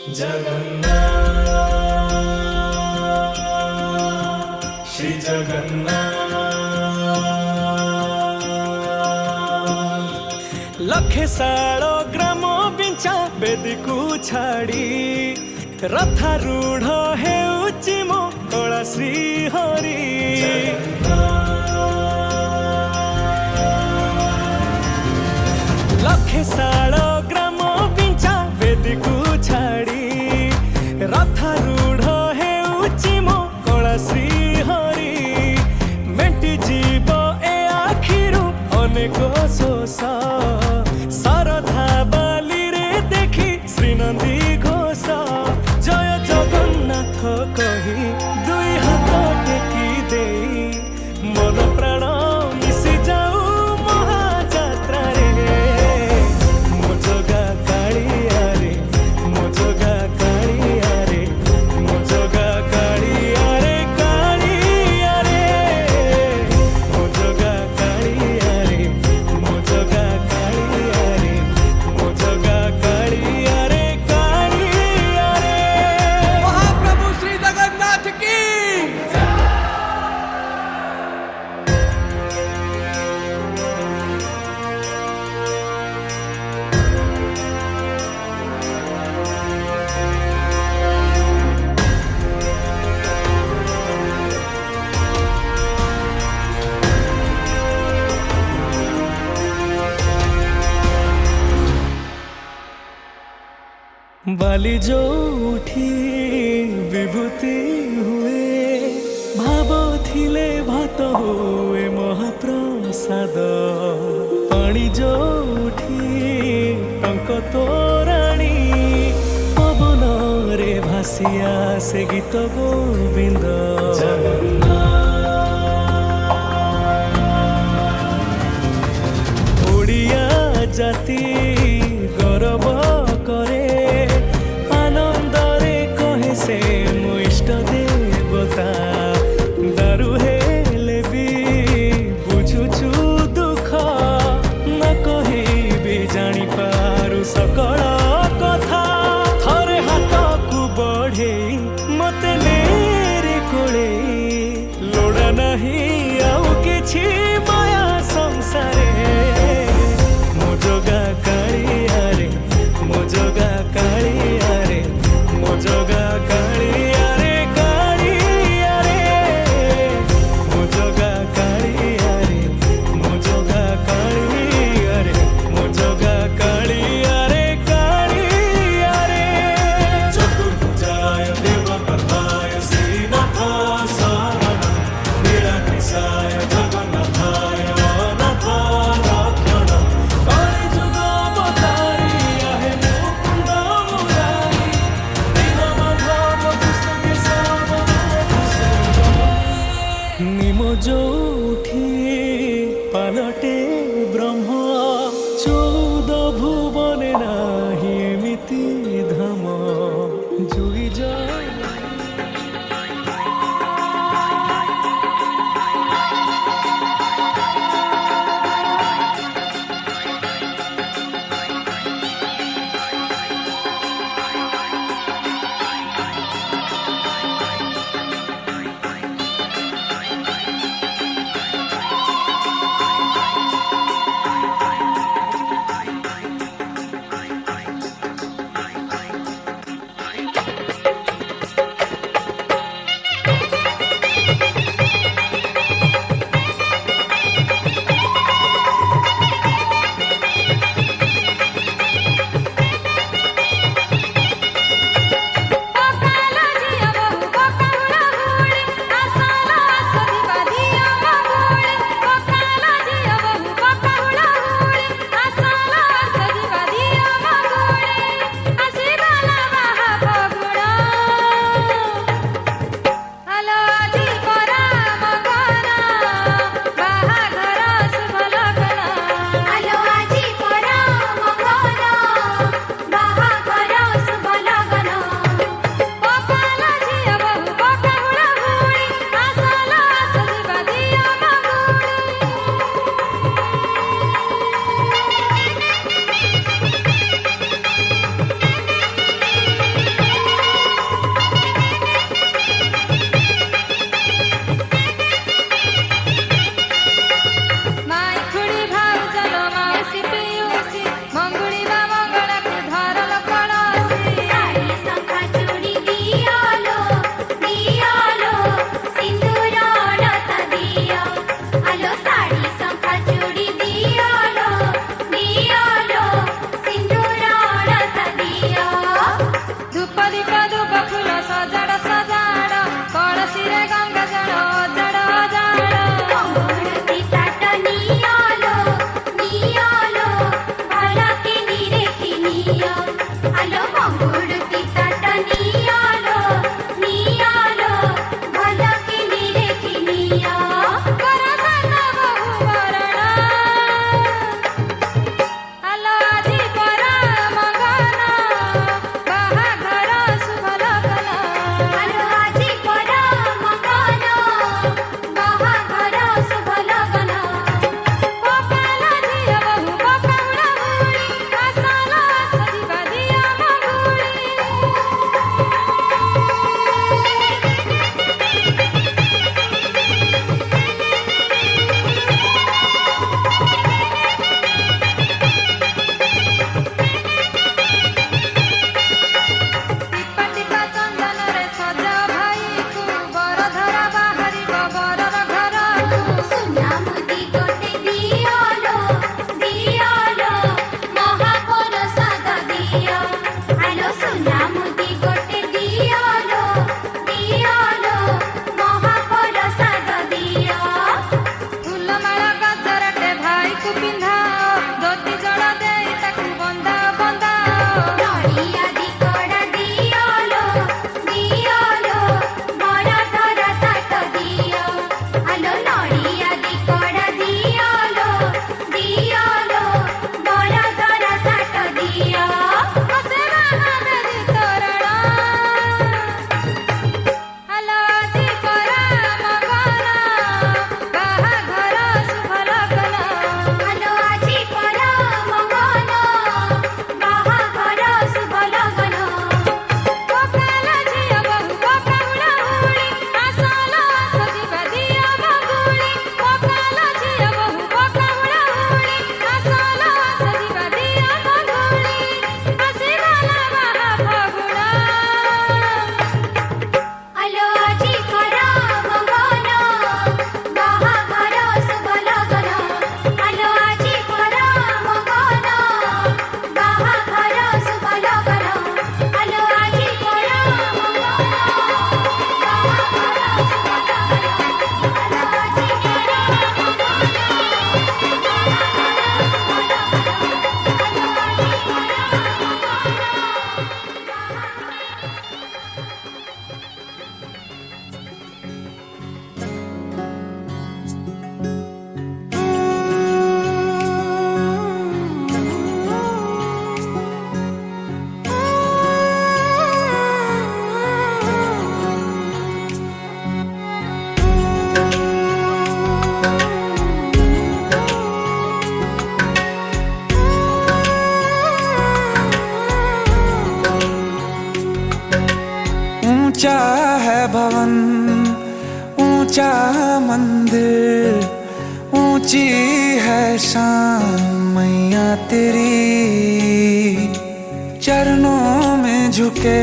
जगन्नाथ श्री जगन्नाथ। लखे साल ग्राम बिंचा बेदी को छाड़ी रथारूढ़ हेउची मो कला श्री हरि। लखे साल ग्राम बिंचा बेदी को छाड़ी रथारूढ़ हेउची मो कला श्री हरि। मेटी जीव ए आखिरु अनेक शोष सरधा बाली रे देखी श्रीनंदी घोष। जय जगन्नाथ कही दुई हाथ टेकी दे मन प्राण मिशि जाऊ महाजात्रा रे। मो जगा कालिया रे मो जगा कालिया रे मो जगा कालिया रे कालिया रे मो जगा कालिया रे मो जगा कालिया रे मो जगा कालिया रे कालिया रे। महाप्रभु श्री जगन्नाथ की बाली जो उठी विभूति हुए भाव थिले भात हुए महाप्रसाद। पानी जो उठी टंक तोराणी पवन रे भासिया से गीत गोविंद। ओडिया जाति गौरव करे आनंदरे कहे से मो इष्ट देवता। दारु हेले भी बुझुछु दुख न कही भी जानी पारु सकल कथा। थरे हाथ को बढ़े मते नेरे कोले लोड़ा नहीं आउ किछि माया संसारे। मो जगा নিয়া আলো মঙ্গুর পিতাটা নিয়ালো নিয়ালো ভালো কিনি রেখি নিয়া পরসান বহু বরণ আলো আজি পর মঙ্গল বাহাঘর শুভ লগন আলো আজি পর মঙ্গল বাহাঘর শুভ লগন পকাল ঝিଅ বহু পকাউড়া বুড়ি আসাল সজিবা দিয়া মগুড়ি টিপা টিপা চন্দନରେ ସଜା ଭାଇକୁ ବରଧରା ବାହାରିବ ବରର ଘରକୁ ସୁନା ମୁଦି ଗୋଟେ ଦିଅଲୋ ଦିଅଲୋ ମହାପ୍ରସାଦ ଦିଅ ଆଲୋ ସୁନା ମୁଦି ଗୋଟେ ଦିଅଲୋ ଦିଅଲୋ ମହାପ୍ରସାଦ ଦିଅ ଫୁଲମାଳ ଗଜରଟେ ଭାଇକୁ ପିନ୍ଧାଅ ଧୋତି ଜଳ ଦେଇ ତାକୁ ବନ୍ଦାଅ ବନ୍ଦାଅ ନଡ଼ିଆ ଦିକଡ଼ା ଦିଅଲୋ ଦିଅଲୋ ବରଧରା ତାଟ ଦିଅ ଆଲୋ ନଡ଼ିଆ ଦିକଡ଼ା ଦିଅଲୋ ଦିଅଲୋ ବରଧରା ତାଟ ଦିଅ ବସେ ବାହାବେରି ତୋରଣ ଆଲୋ ଆଜି ପର ମଙ୍ଗଳ ବାହାଘର ଶୁଭ লগନ ଆଲୋ ଆଜି ପର ମଙ୍ଗଳ ବାହାଘର ଶୁଭ লগନ ପକାଲ ଝିଅ ବହୁ ପକାଉଳା ହୁଳି ଆସଲ ସଜିବା ଦିଅ ମଗୁଳି ପକାଲ ଝିଅ ବହୁ ପକାଉଳା ହୁଳି ଆସଲ ସଜିବା ଦିଅ ମଗୁଳି ଆସିଗଲା ବାହା ଫଗୁଣ ଆଲୋ ଆଜି ପର ମଙ୍ଗଳ ବାହାଘର ଶୁଭ লগନ ଆଲୋ ଆଜି ପର ମଙ୍ଗଳ ବାହାଘର ଶୁଭ লগନ ଆଲୋ ଆଜି ପର ମଙ୍ଗଳ ऊंचा है भवन ऊंचा मंदिर ऊंची है शान मैया तेरी चरणों में झुके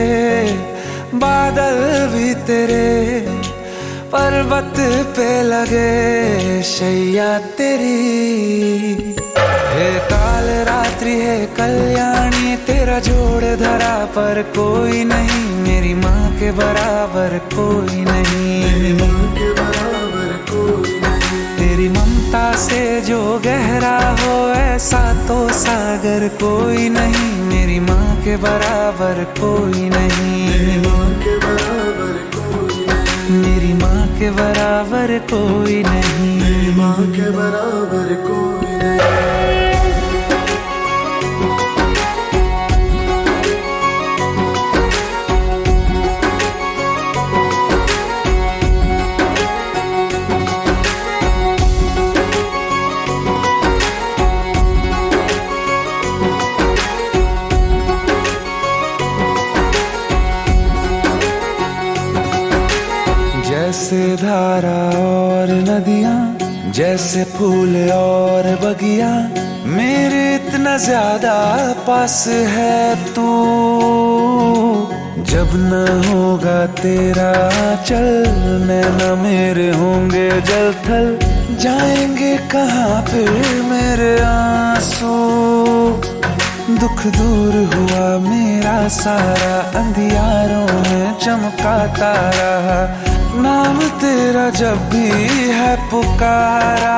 बादल भी तेरे पर्वत पे लगे शैया तेरी हे काल रात्रि है कल्याणी तेरा जोड़ धरा पर कोई नहीं मेरी माँ के बराबर कोई नहीं तेरी ममता से जो गहरा हो ऐसा तो सागर कोई नहीं मेरी माँ के बराबर कोई नहीं मेरी माँ के बराबर कोई नहीं जैसे धारा और नदियाँ जैसे फूल और बगिया मेरे इतना ज्यादा पास है तू जब न होगा तेरा चल नैना मेरे होंगे जल थल जाएंगे कहाँ फिर मेरे आंसू दुख दूर हुआ मेरा सारा अंधियारों में चमका तारा नाम तेरा जब भी है पुकारा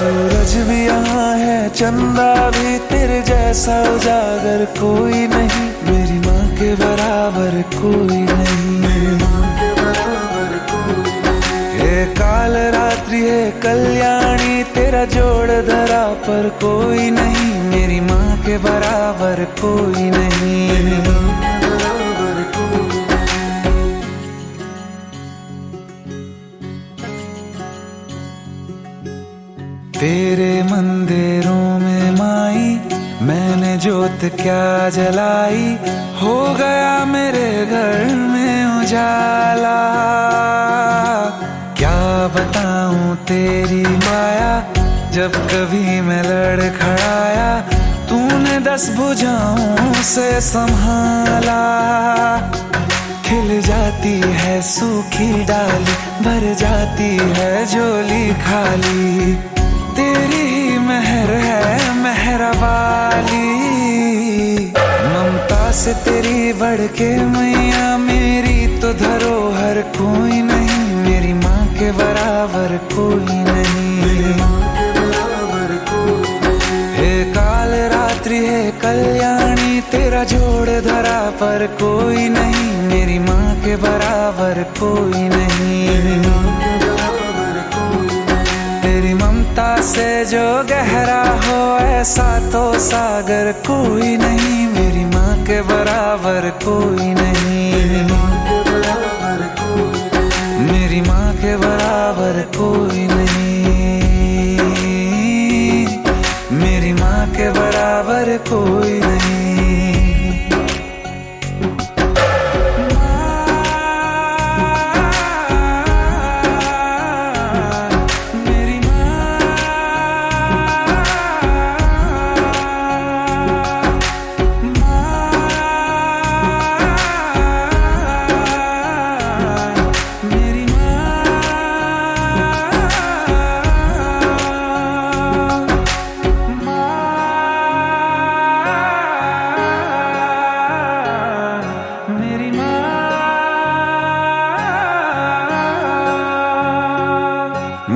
सूरज भी यहाँ है, चंदा भी, तेरे जैसा उजागर कोई नहीं, मेरी माँ के बराबर कोई नहीं, मेरी माँ के बराबर कोई नहीं। हे काल रात्रि है कल्याणी, तेरा जोड़ धरा पर कोई नहीं, मेरी माँ के बराबर कोई नहीं, मेरी माँ के बराबर कोई नहीं। तेरे मंदिरों में माई मैंने जोत क्या जलाई, हो गया मेरे घर में उजाला। क्या बताऊं तेरी माया, जब कभी मैं लड़खड़ाया, तूने 10 भुजाओं से संभाला। खिल जाती है सूखी डाली, भर जाती है झोली खाली, तेरी ही मेहर है मेहर वाली। ममता से तेरी बढ़ के मैया, मेरी तो धरोहर कोई नहीं, मेरी माँ के बराबर कोई नहीं, मेरी माँ के बराबर कोई नहीं। हे काल रात्रि है कल्याणी, तेरा जोड़ धरा पर कोई नहीं, मेरी माँ के बराबर कोई नहीं, मेरी माँ के बराबर कोई नहीं। तेरी ममता से जो गहरा हो ऐसा तो सागर कोई नहीं, मेरी माँ के बराबर कोई नहीं, मेरी माँ के बराबर कोई नहीं, मेरी माँ के बराबर कोई नहीं, मेरी माँ के बराबर कोई नहीं।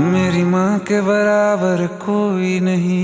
मेरी माँ के बराबर कोई नहीं।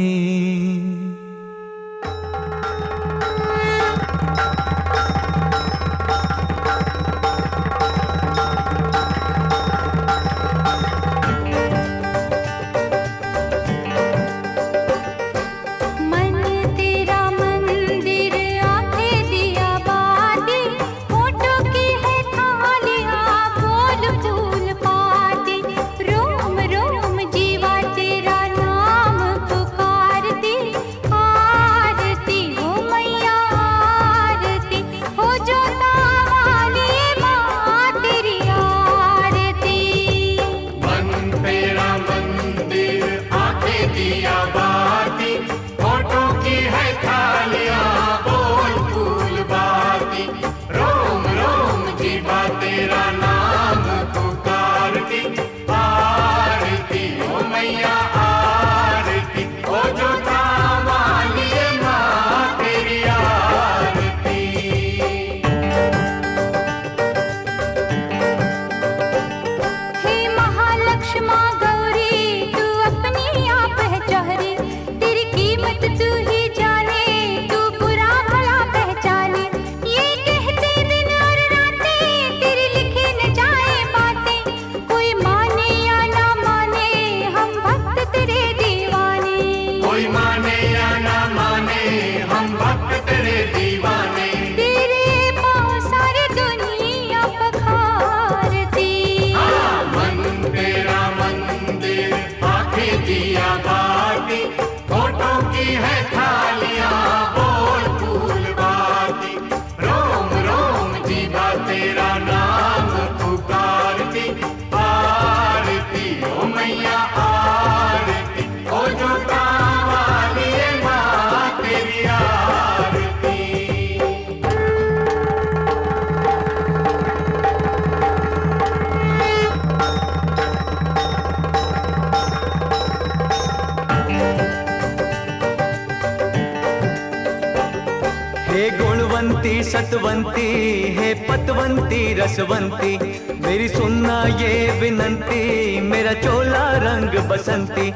हे गुणवंती सतवंती, हे पतवंती रसवंती, मेरी सुनना ये विनंती, मेरा चोला रंग बसंती।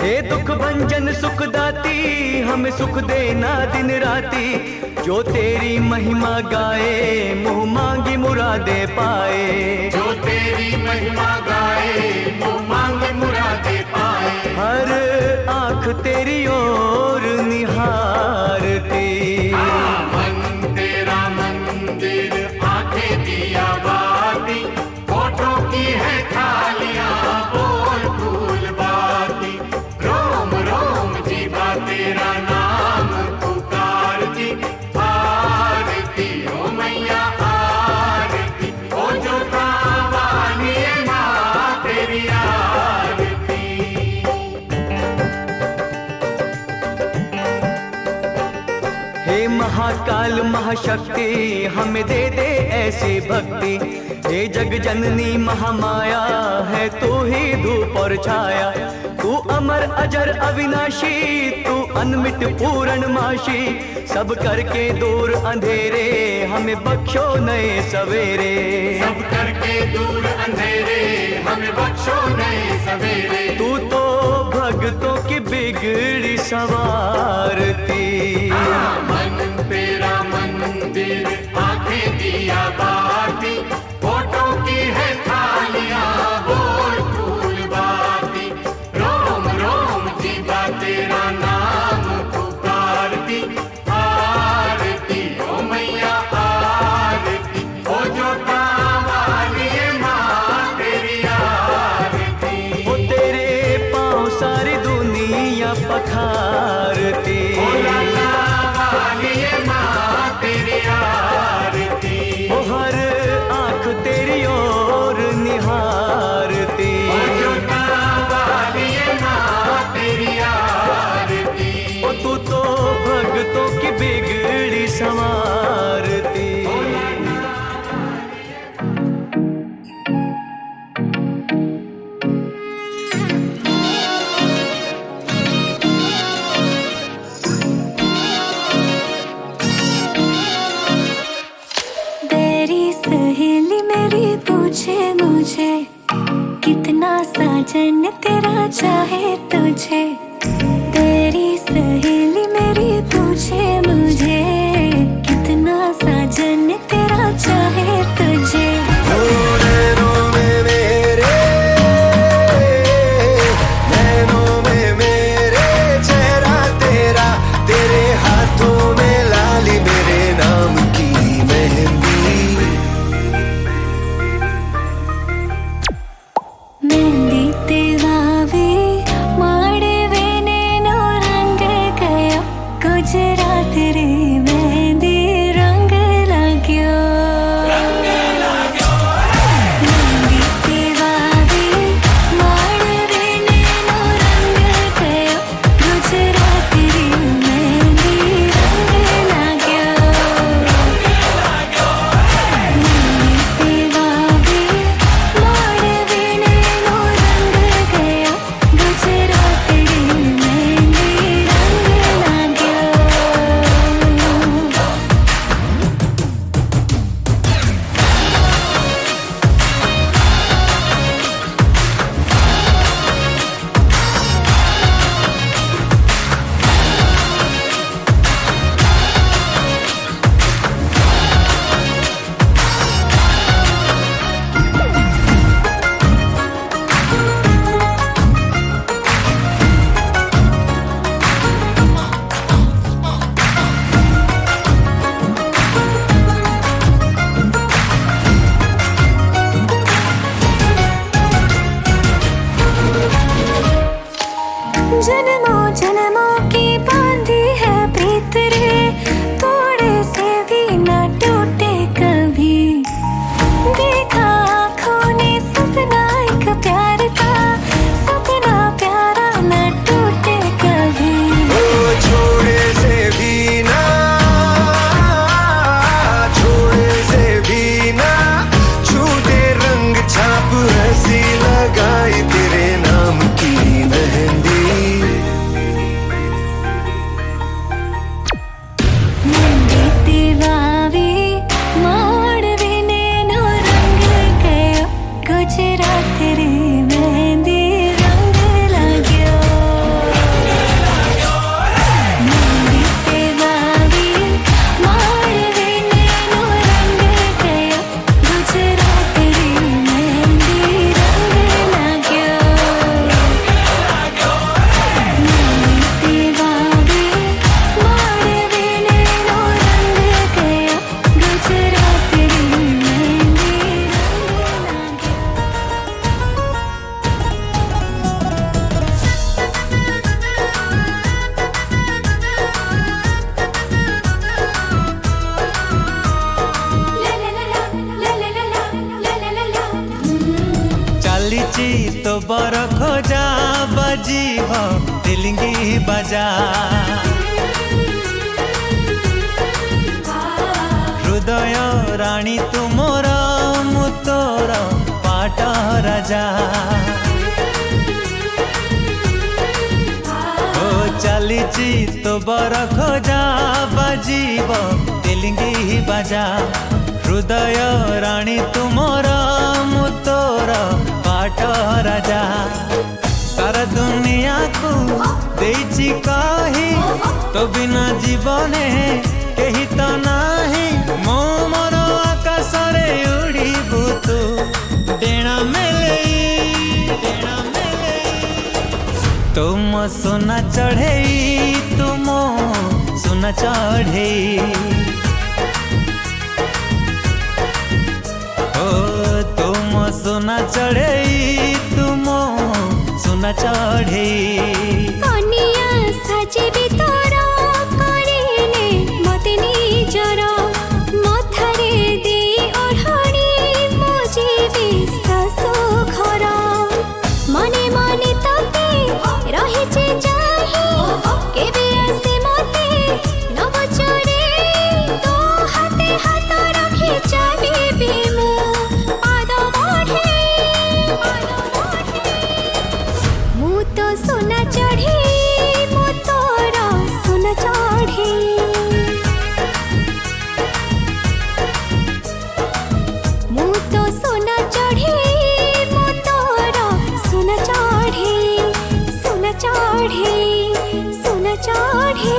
हे दुख भंजन सुखदाती, हमें सुख देना दिन राती, जो तेरी महिमा गाए मुँह मांगी मुरादे पाए। जो तेरी महिमा गाए मुँह मांगे मुरादे पाए। हर आँख तेरी ओर निहारती, मन तेरा मंदिर आंखें दिया बाती, होठों की है थालियां बोल फूल बाती, रोम रोम जीवा तेरा नाम पुकारती। आरती ओ मैया आरती, ओ जो कावाली माँ तेरी आरती। हे महाकाल महाशक्ति, हमें दे दे ऐसी भक्ति। हे जग जननी महामाया, है तू ही धूप और छाया। तू अमर अजर अविनाशी, तू अनमित पूरणमाशी, सब करके दूर अंधेरे, हमें बख्शो नए सवेरे। सब करके दूर अंधेरे, हमें बख्शो नए सवेरे। तू तो भक्तों की बिगड़ी सवारती, मन तेरा मंदिर आंखें दिया बाती, होठों की है थालियां बोल फूल बाती, रोम रोम जीवा तेरा नाम पुकारती। आरती ओ मैया आरती, ओ जो कावाली माँ तेरी आरती। वो तेरे पाँव सारी दुनिया पखारती। वो हर आँख तेरी ओर निहारती, ओ तू तो भक्तों की बिगड़ी संवारती। तेरी सहेली मेरी पूछे मुझे, कितना साजन तेरा चाहे तुझे। तेरी सहेली मेरी पूछे मुझे, कितना साजन तेरा चाहे तुझे। नैनों में मेरे, नैनों में मेरे चेहरा तेरा, तेरे हाथों में लाली मेरे नाम की मेहंदी। मेहंदी तेरावे माड़े वे बर खोजा बजीब तिलिंगी बजा हृदय राणी तुमर मु तोर पाट राजा ओ चलीची तो बर खोजा बजीब तिलिंगी बजा हृदय राणी तुमर मु तोर पाट राजा सारा दुनिया को देची कही तो बिना जीवने कही तो नाही मो मोर आकाश रे उड़ीबू तू डेणा मेले तुम सोना चढ़े तुम सोना चढ़े तुम सोना चढ़े तुम सोना चढ़े कनिया साजिबी तोर करिले मते निजर मथारे दे ओढ़णी मो जीवी सासु घर मने मने तते रहिचे चाहि केबे आसे मते नवचरे तो हाथे हाथ रखी चाबिबी मु पाद बढ़े मु तो सोना चढ़े मु तोर सोना चढ़े मु तो सोना चढ़े मु तोर सोना चढ़े सोना चढ़े सोना चढ़े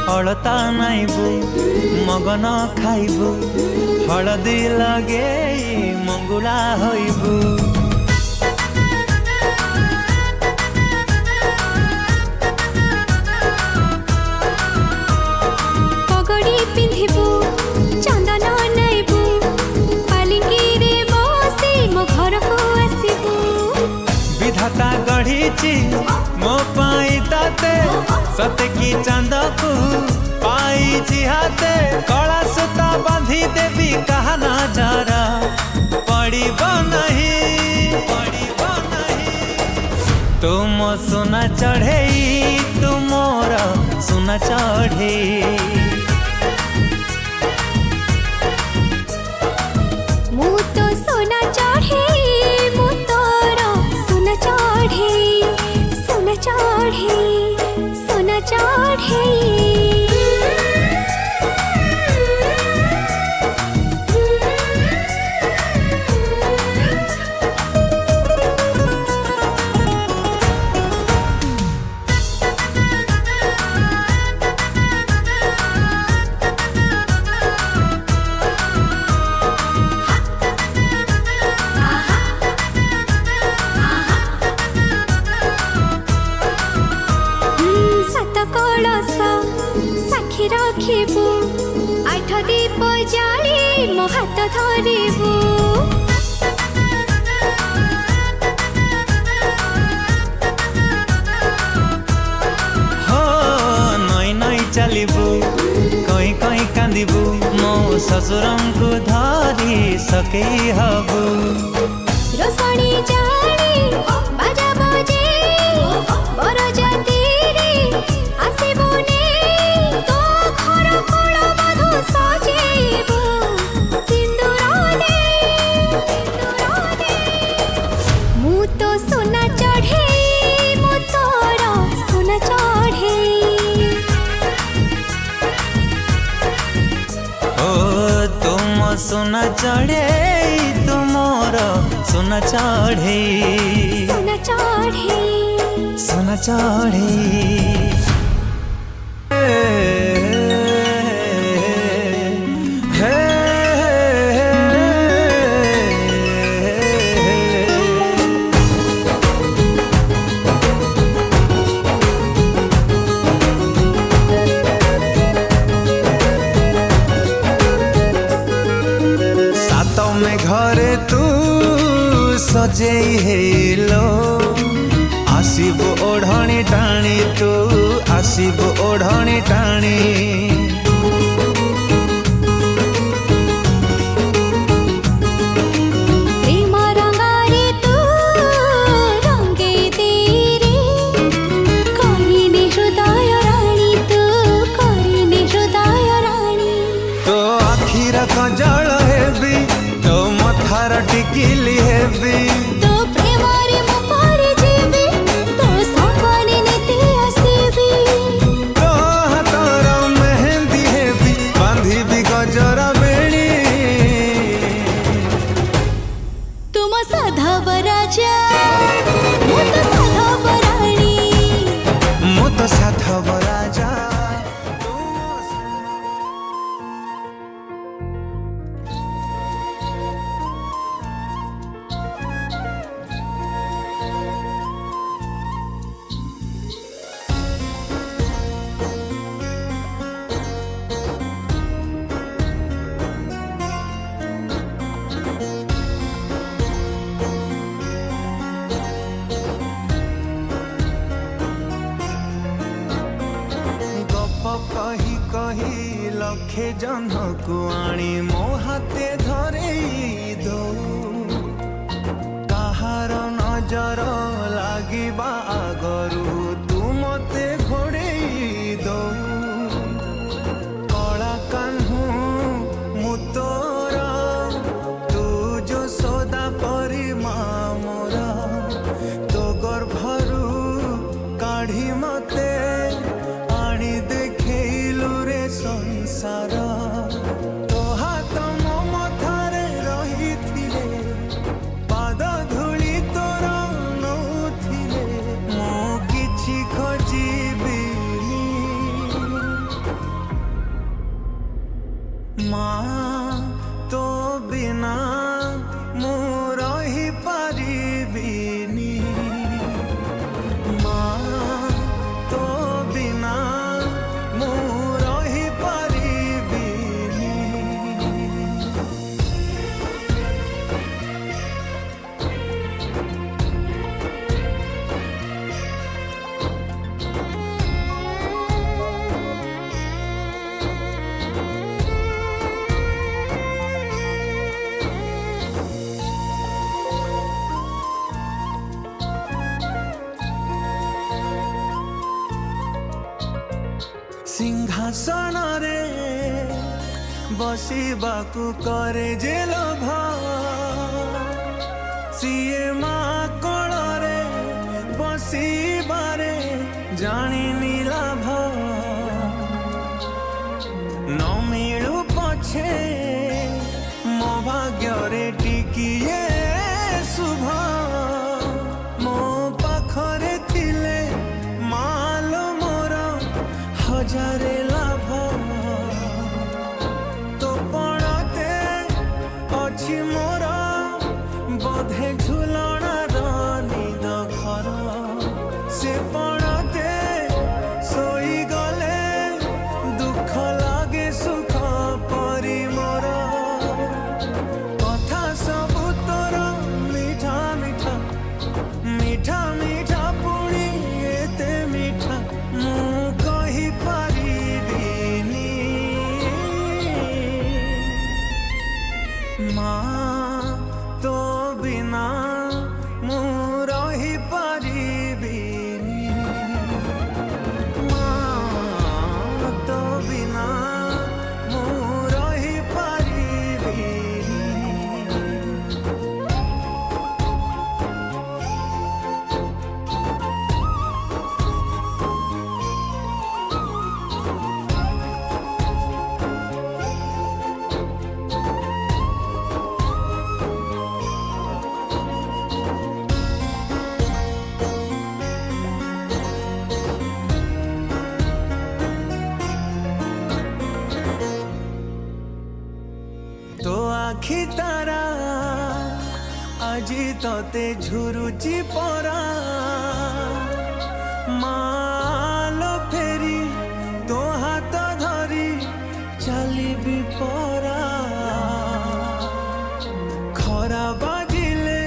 हलता नाइबू मगन खाइबू हलदी लगे मंगुला होइबू पगड़ी पिंधिबू चंदन नाइबू पालिंगी रे बसी मो घर को आसीबू विधाता गढ़ीची मो पाई ताते सत की चांद को पाई हाथे कला सूता बांधी देवी कहा ना जरा पड़ब नहीं तुम सोना चढ़े तुमोर सोना चढ़े मु तो सोना चढ़े मु तोर सोना चढ़े सोना चढ़े सोना चढ़े कलश साक्षी रखिबू आठ दीप जाली मो हाथ धरिबू हो नई नई चलिबू कहीं कहीं कांदिबू मो ससुरंकु धरी सकेई हबू रोसणी जानी बाजा बजे बरजाती रे आसिबुनी तो घर कोल मधु सजेबू सिंदूर दे मु तो सोना चढ़े मु तोर सोना चढ़े ओ तुम सोना चढ़े तुमोर सोना चढ़े सोना चढ़े सोना चढ़े सजेई हेलो आसीबो ओढ़णी टाणी तू आसीबो ओढ़णी टाणी प्रेम रंगारे तू रंगे तेरे करिने हृदय राणी तू करिने हृदय राणी तो आखिर कजल हेबी तो मथार टिकिली हेबी तो प्रेमारे मो पारे जीवी तो सपने नीति आसीबी तो हाथर मेहंदी हेबी बांधिबी गजरा बेणी तुम साधव राजा मु तो साधव राणी मु तो साधव राजा कही कही लखे जन्मकु आनी मो हाथे धरेई दो काहार नजर लागिबा आगरु तू मते घोड़ेई दो कला कान्हू मु तोर तू जो सदा परी मोरा तो गर्भरू काढ़ी मते संसार तो हाथ मो मथारे रही पाद धूली तोर नौथिले मो किछि खोजिबिनी माँ तो बिना मु रही पारिबिनी माँ तो बिना मु सिंहासन रे बसिबाकू करे जे लोभ सीए माँ कोल रे बसिबारे जानी लाभ न मिलू पछे मो भाग्य रे टिकिए शुभ मो पाखरे थिले माल मोर हजारे लाभ तो पड़ते अच्छी मोर बोधे झुलणार निद घर से पड़ते सोई गले दुख लागे सुख परी मोर कथा सबु तोर मीठा मीठा मीठा मीठा पुणी एते मीठा मु कही पारिबिनी माँ तो बिना मु रही पारिबिनी माँ तो बिना मु रही पारिबिनी तो आखि तारा আজি तते झुरुची परा मालो फेरी तो हाथ धरी चलिबी परा खरा बाजिले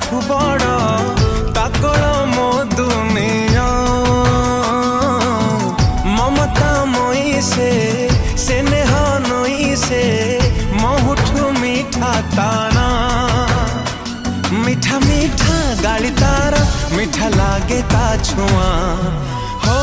ଠୁ ବଡ଼ ତାକଳ ମୋ ଦୁନିଆ ମମତା ମଇ ସେ ସ୍ନେହ ନଇ ସେ ମହୁଠୁ ମିଠା ତାନା ମିଠା ମିଠା ଗାଳି ତାର ମିଠା ଲାଗେ ତା ଛୁଆ हो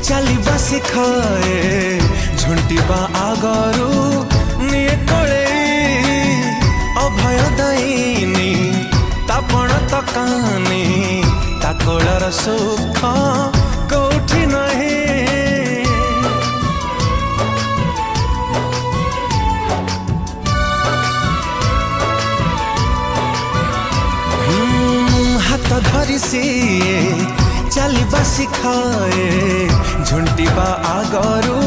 चलिबा शिखाए झुंटिबा आगरू निये कोळे अभय दईनी तापण तकानी ताकोळर सुख कोठी नहीं हाथ धरी सी चलिबा शिखाए झुंटिबा आगरू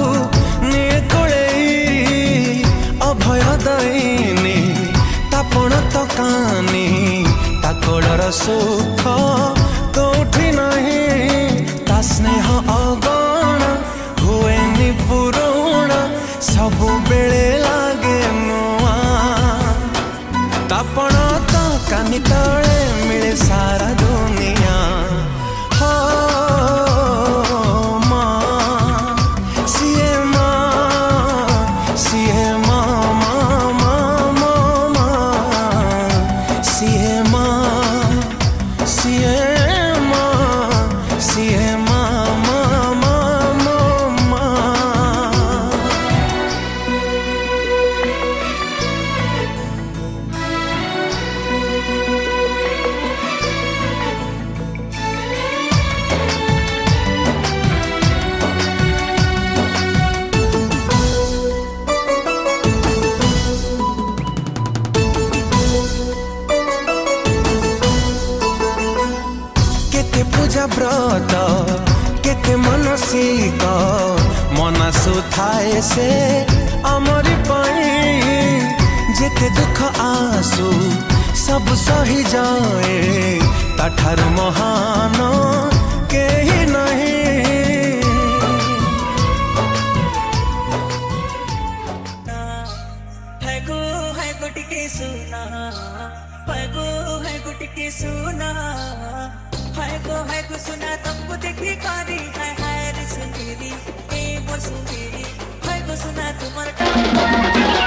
निये कोळे अभय दईनी तापण तकानी ताकोळर सुख कोठी नहीं ता स्नेह अगण हुएनी पुरुण सबु बेले लागे नुआ तापण तकानी तळे मिले सारा दुनिया व्रत केते मनसिक मनसु थाए से अमरी पई जेते दुख आसु सब सही जाए ताठार महान केही नहीं है गो टिके सुना है गुटिके सुना है गो सुना तुमको देखी कारी है रे सुंदरी ए मोर सुंदरी है गो सुना तुम्हारा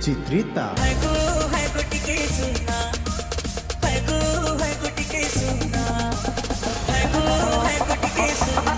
चित्रिता। है गो टिके सुना, है गो टिके सुना, है गो टिके सुना।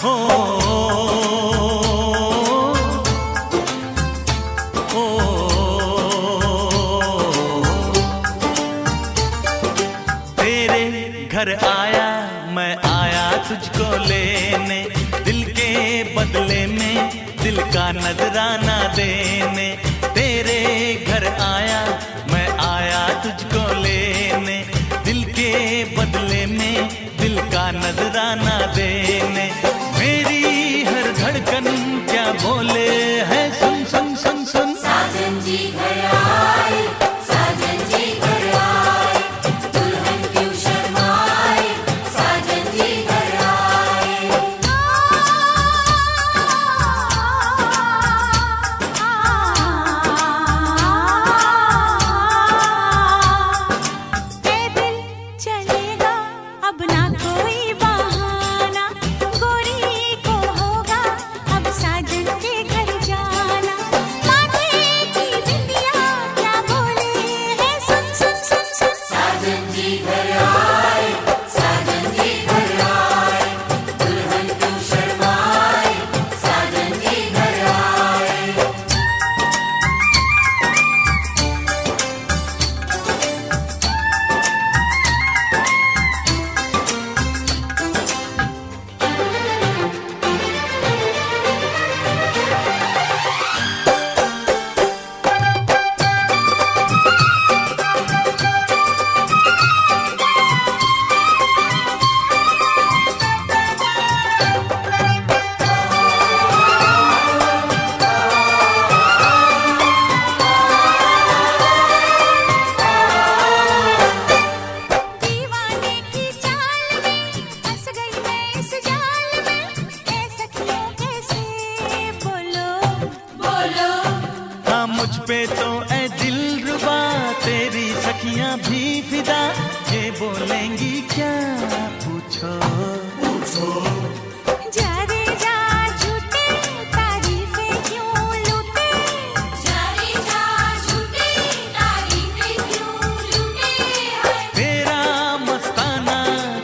हो ओ तेरे घर आया मैं आया तुझको लेने, दिल के बदले में दिल का नजराना देने। तेरे घर आया मैं आया तुझको लेने, दिल के बदले में दिल का नजराना देने। मेरी हर धड़कन क्या बोले है सुन सुन सुन सुन। साजन जी घर आए, साजन जी घर आए, दुल्हन क्यों शर्माए, साजन जी घर आए। ए दिल चलेगा अब ना कोई बहाना, गोरी को होगा अब साजन के घर जाना। माथे की बिंदिया क्या बोले है सुन सुन सुन सुन। साजन जी घर आए, साजन जी घर आए, दुल्हन क्यों शर्माए, साजन जी घर आए। दीवाने की चाल में फंस गई मैं इस जाल में, ए सखियों कैसे बोलो बोलो हाँ मुझ पे तो ऐ दिलरुबा तेरी सखियां भी फिदा, ये बोलेंगी क्या पूछो पूछो। जा रे जा झूठे तारीफें क्यों लूटे, जा रे जा झूठी तारीफें क्यों लूटे हैं। तेरा मस्ताना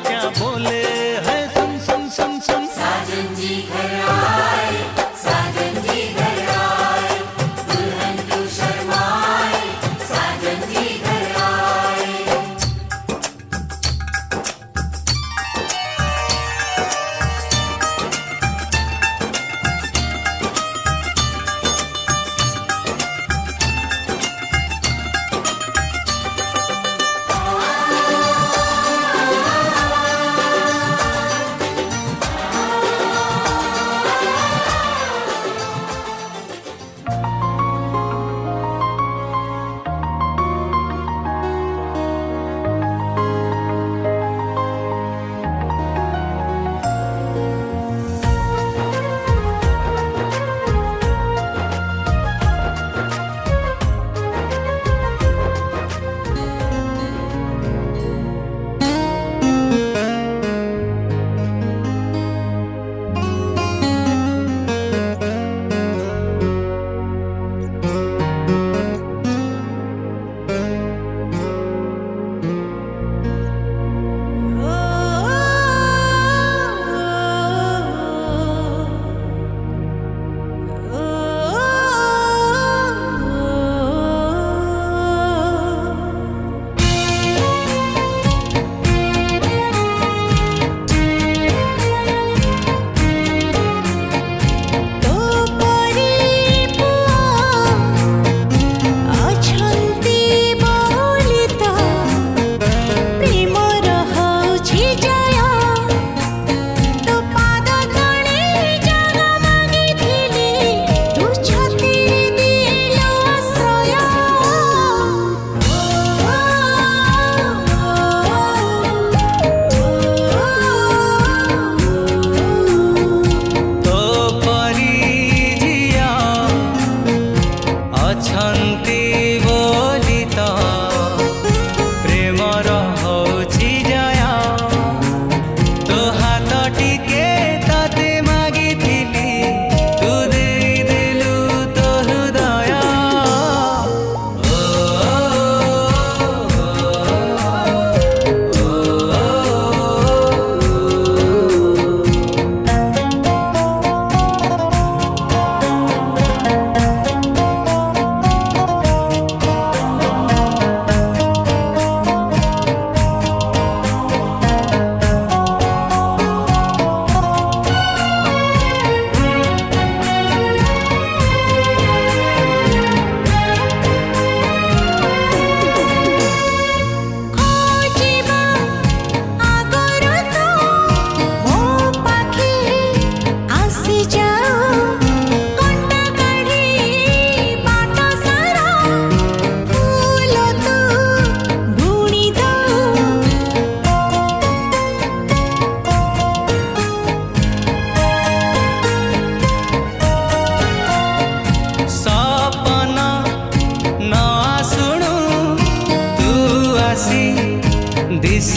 क्या बोले है सुन सुन सुन सुन। साजन जी घर आए, साजन जी घर आए, दुल्हन क्यों शर्माए, साजन जी घर आए।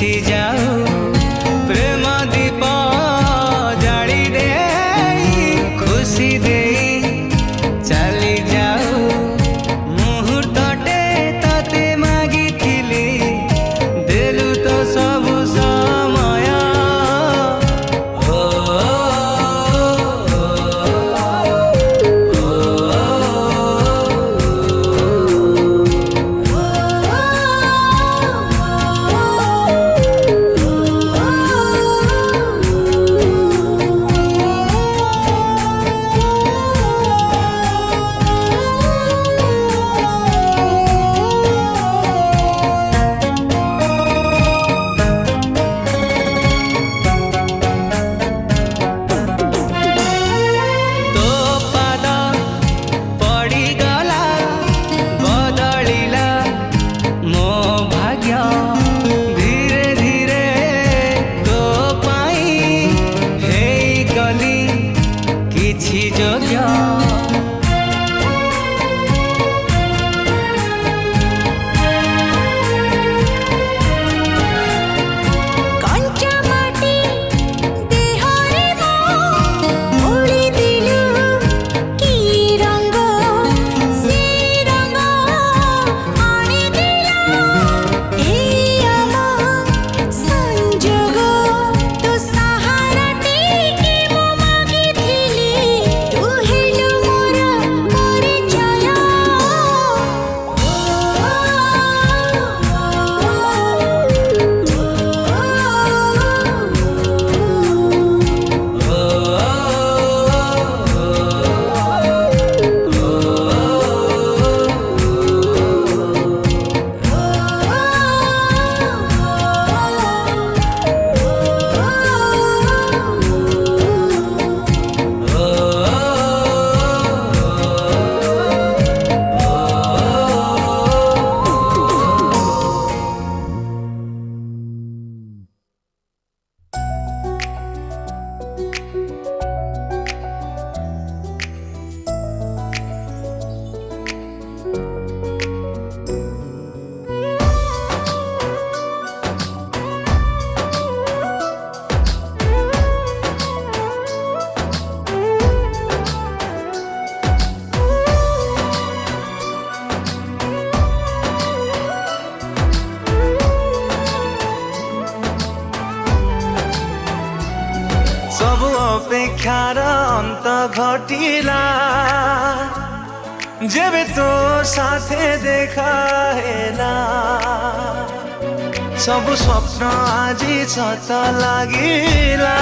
ମିଶି ଯାଉ ପ୍ରେମ ଦୀପ ଜାଳି ଦେଇ ଖୁସି ଦେଇ ଚାଲି ଯାଉ ମୁହୂର୍ତ୍ତଟେ ତତେ ମାଗିଥିଲି ଦେଲୁ ତ ସବୁ ସମୟ ସବୁ ଅପେକ୍ଷାର ଅନ୍ତ ଘଟିଲା ଯେବେ ତୋ ସାଥେ ଦେଖା ହେଲା ସବୁ ସ୍ୱପ୍ନ ଆଜି ସତ ଲାଗିଲା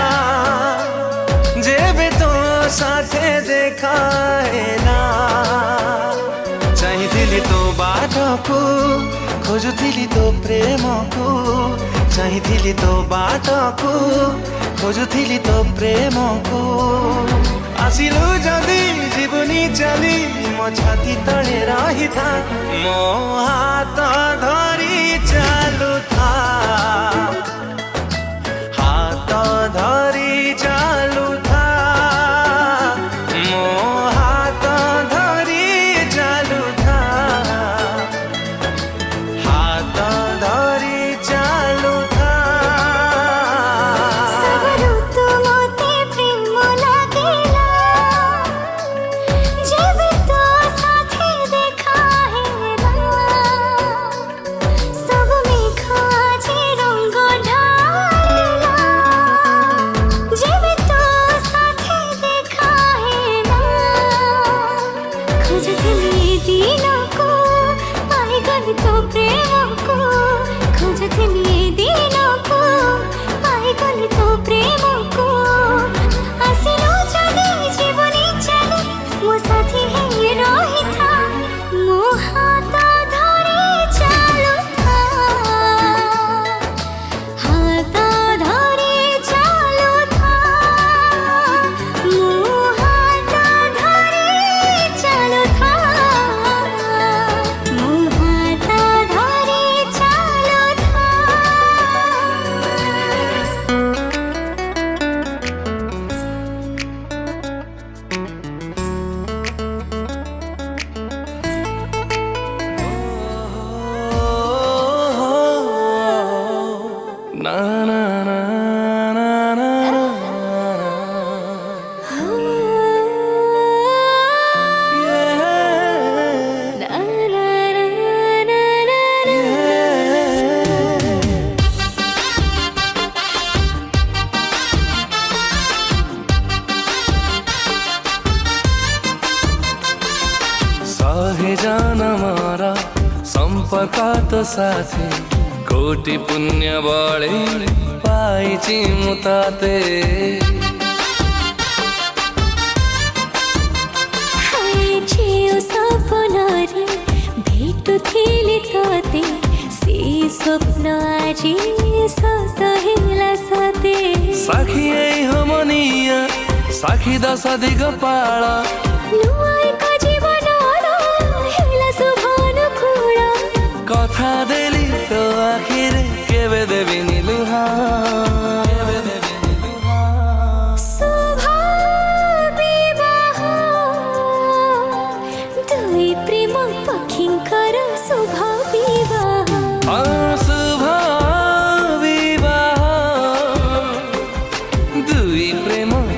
ଯେବେ ତୋ ସାଥେ ଦେଖା ହେଲା ଚାହିଁଥିଲି ତୋ ବାଟକୁ ଖୋଜୁଥିଲି ତୋ ପ୍ରେମକୁ ଚାହିଁଥିଲି ତୋ ବାଟକୁ ଖୋଜୁଥିଲି ତୋ ପ୍ରେମକୁ ଆସିଲୁ ଯଦି ଯିବୁନି ଚାଲି ମୋ ଛାତି ତଳେ ରହିଥା ମୋ ହାତ ଧରି ଚାଲୁଥା ହାତ ଧରି ଚାଲୁଥା ମୋ ହାତ ଧରି ଚାଲୁଥା ହାତ ଧରି ଚାଲୁଥା जन्मरा सम्पर्क साथी कोटि पुण्य बढे पाइछि म ताते सपनारे भेटुथिले तते से स्वप्न आजी ससहिला सते साखिए हमनिया साखी दश दिग पाळा नुआएको जीवन हेला सुभान खुडा कथा देली तो आखिर केबे देबी निलुहा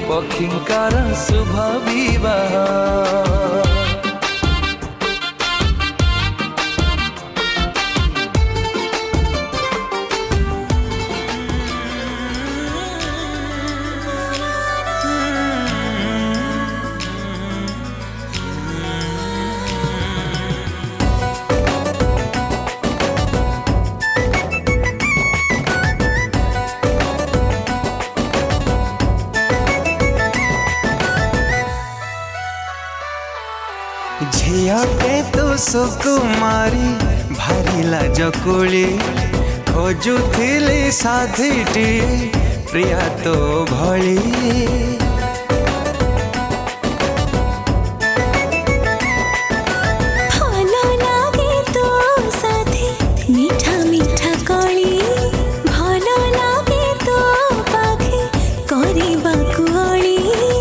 पक्षिंकार शुभ विवाह झियटे तू सुकुमारी भारी लाजकुली खोजुथिली साथीटी प्रिया तो भली भलो लागे तो साथी मीठा मीठा कली भलो लागे तो पाखे करिबाकु अली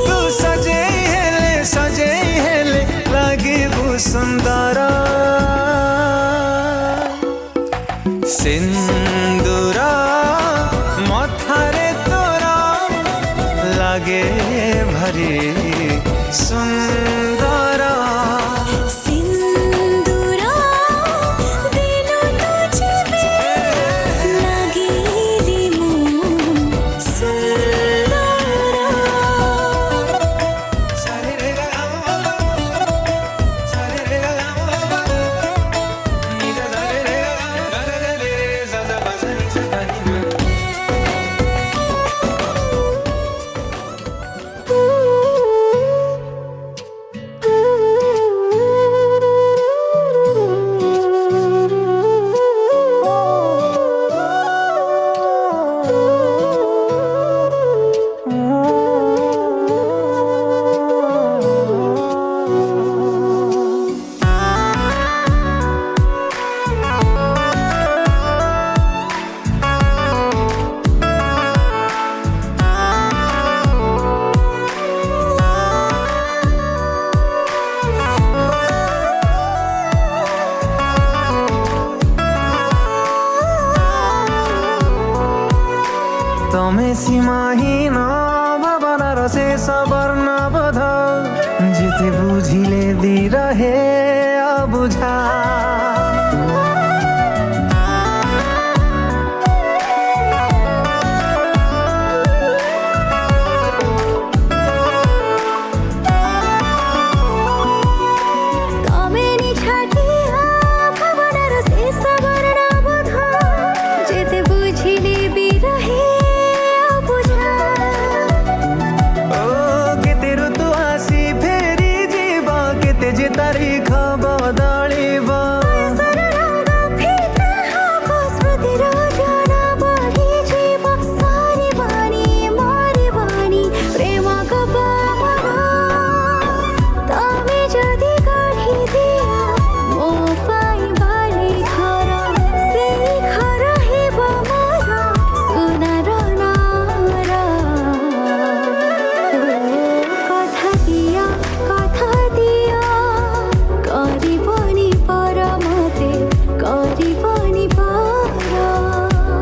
तू सजे हेले लागे सुंदर सिंदूर मथारे तोरा लागे भरी सुंदर सिंदूर दिनु तुझे लागे रे मु सुंदर तमे सीमाहीन भावनार शेष वर्णबोध जेते बुझिले दिरहे अबुझा तारीख बदलिब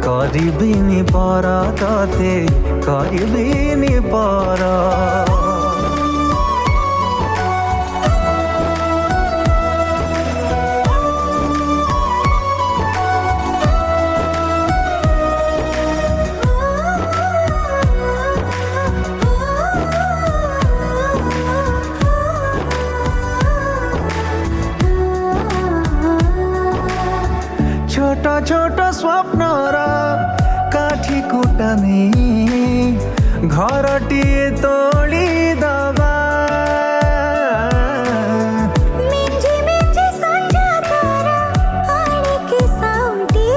करिबिनी पर तते करिबिनी पर छोट स्वप्नर काठी कुटा नहीं घरटिए तोड़ी दबा मिंजी मिंजी संजा तारा आड़िके साउंटी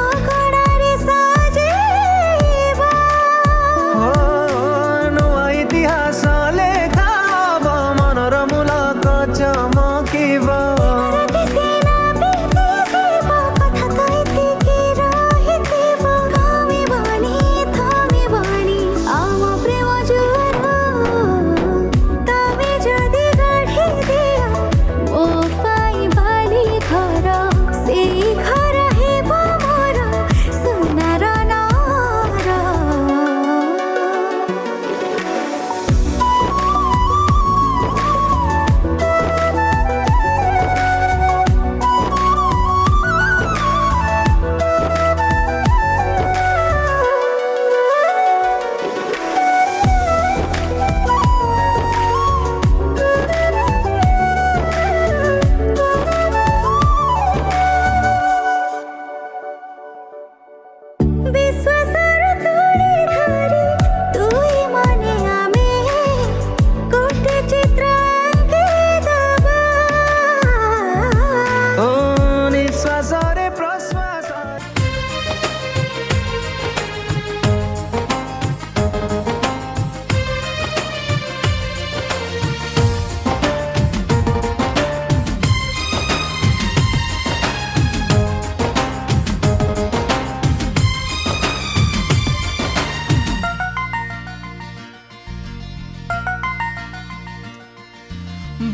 आगणारे साजेबा हो नूआ इतिहास लेखा मनर मूलक चमकिबा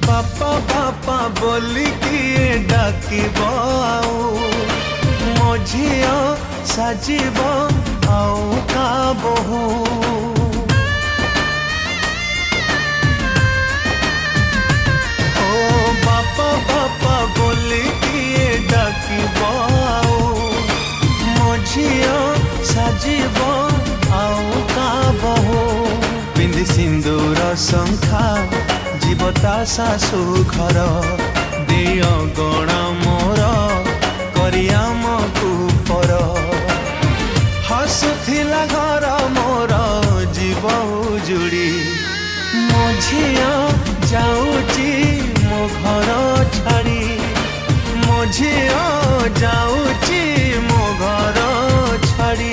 बापा बापा बोली किए डाकिब आउ मो झियो साजिब आउ का बहु ओ बापा बापा बोली किए डाकिब आउ मो झियो साजिब आउ का बहु पिंधि सिंदूर शंखा जीवता सासु घर देय गणा मोर करियाम कुपर हसुथिला घर मोर जीव उजुड़ी मो झिया जाऊची मो घर छाड़ी मो झिया जाऊची मो घर छाड़ी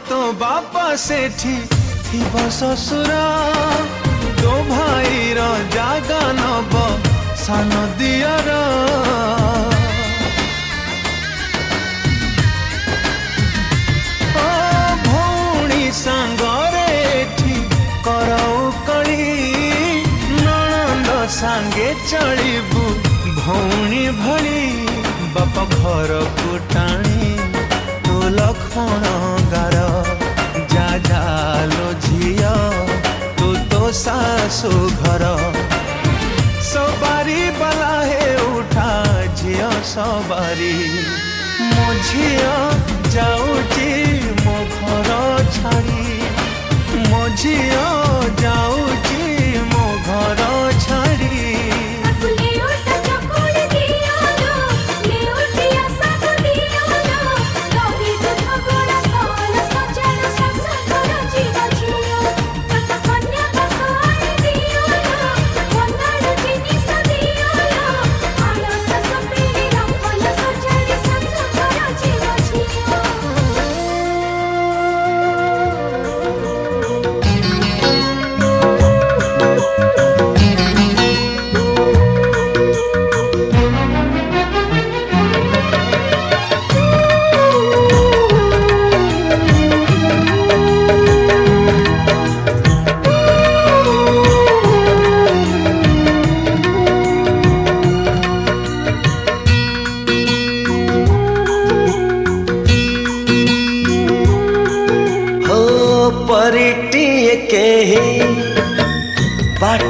तो बापा सेठी थिब ससुर तो भाई रो जागा नब सान दियर ओ भौणी सांगरे एठी करौ कली ननंद सांगे चलिबू भौणी भली बापा घर को टाणी तो लखण गार जा जालो झिया तो सासु घर सवारी बला हे उठा झिया सवारी मो झिया जाऊची मो घर छाड़ी मो झिया जाऊची मो घर छाड़ी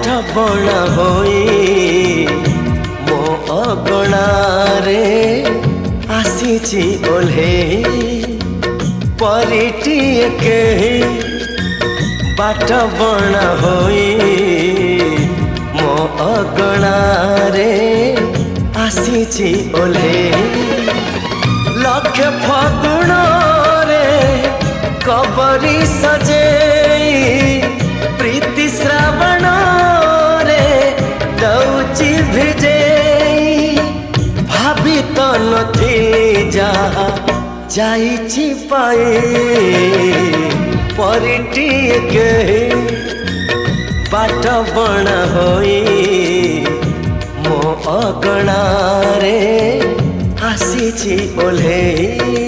बाट बणा होई मो अगणारे आसीची ओल्हेई परिटिए के बाट बणा होई मो अगणारे आसीची ओल्हेई लक्ष फागुण रे कबरी सजेई प्रीति श्रावण रे दौची भिजेई भाभी तो नथी जा जाइची पाए परिटिए के बाट बणा होई मो अगणारे आसीची ओल्हेई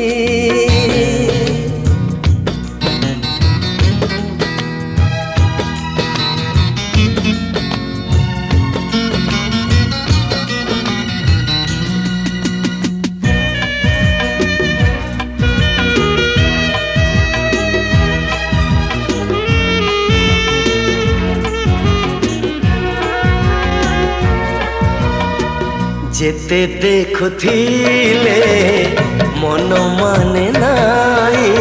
जेते देखुथिले मन माने नाई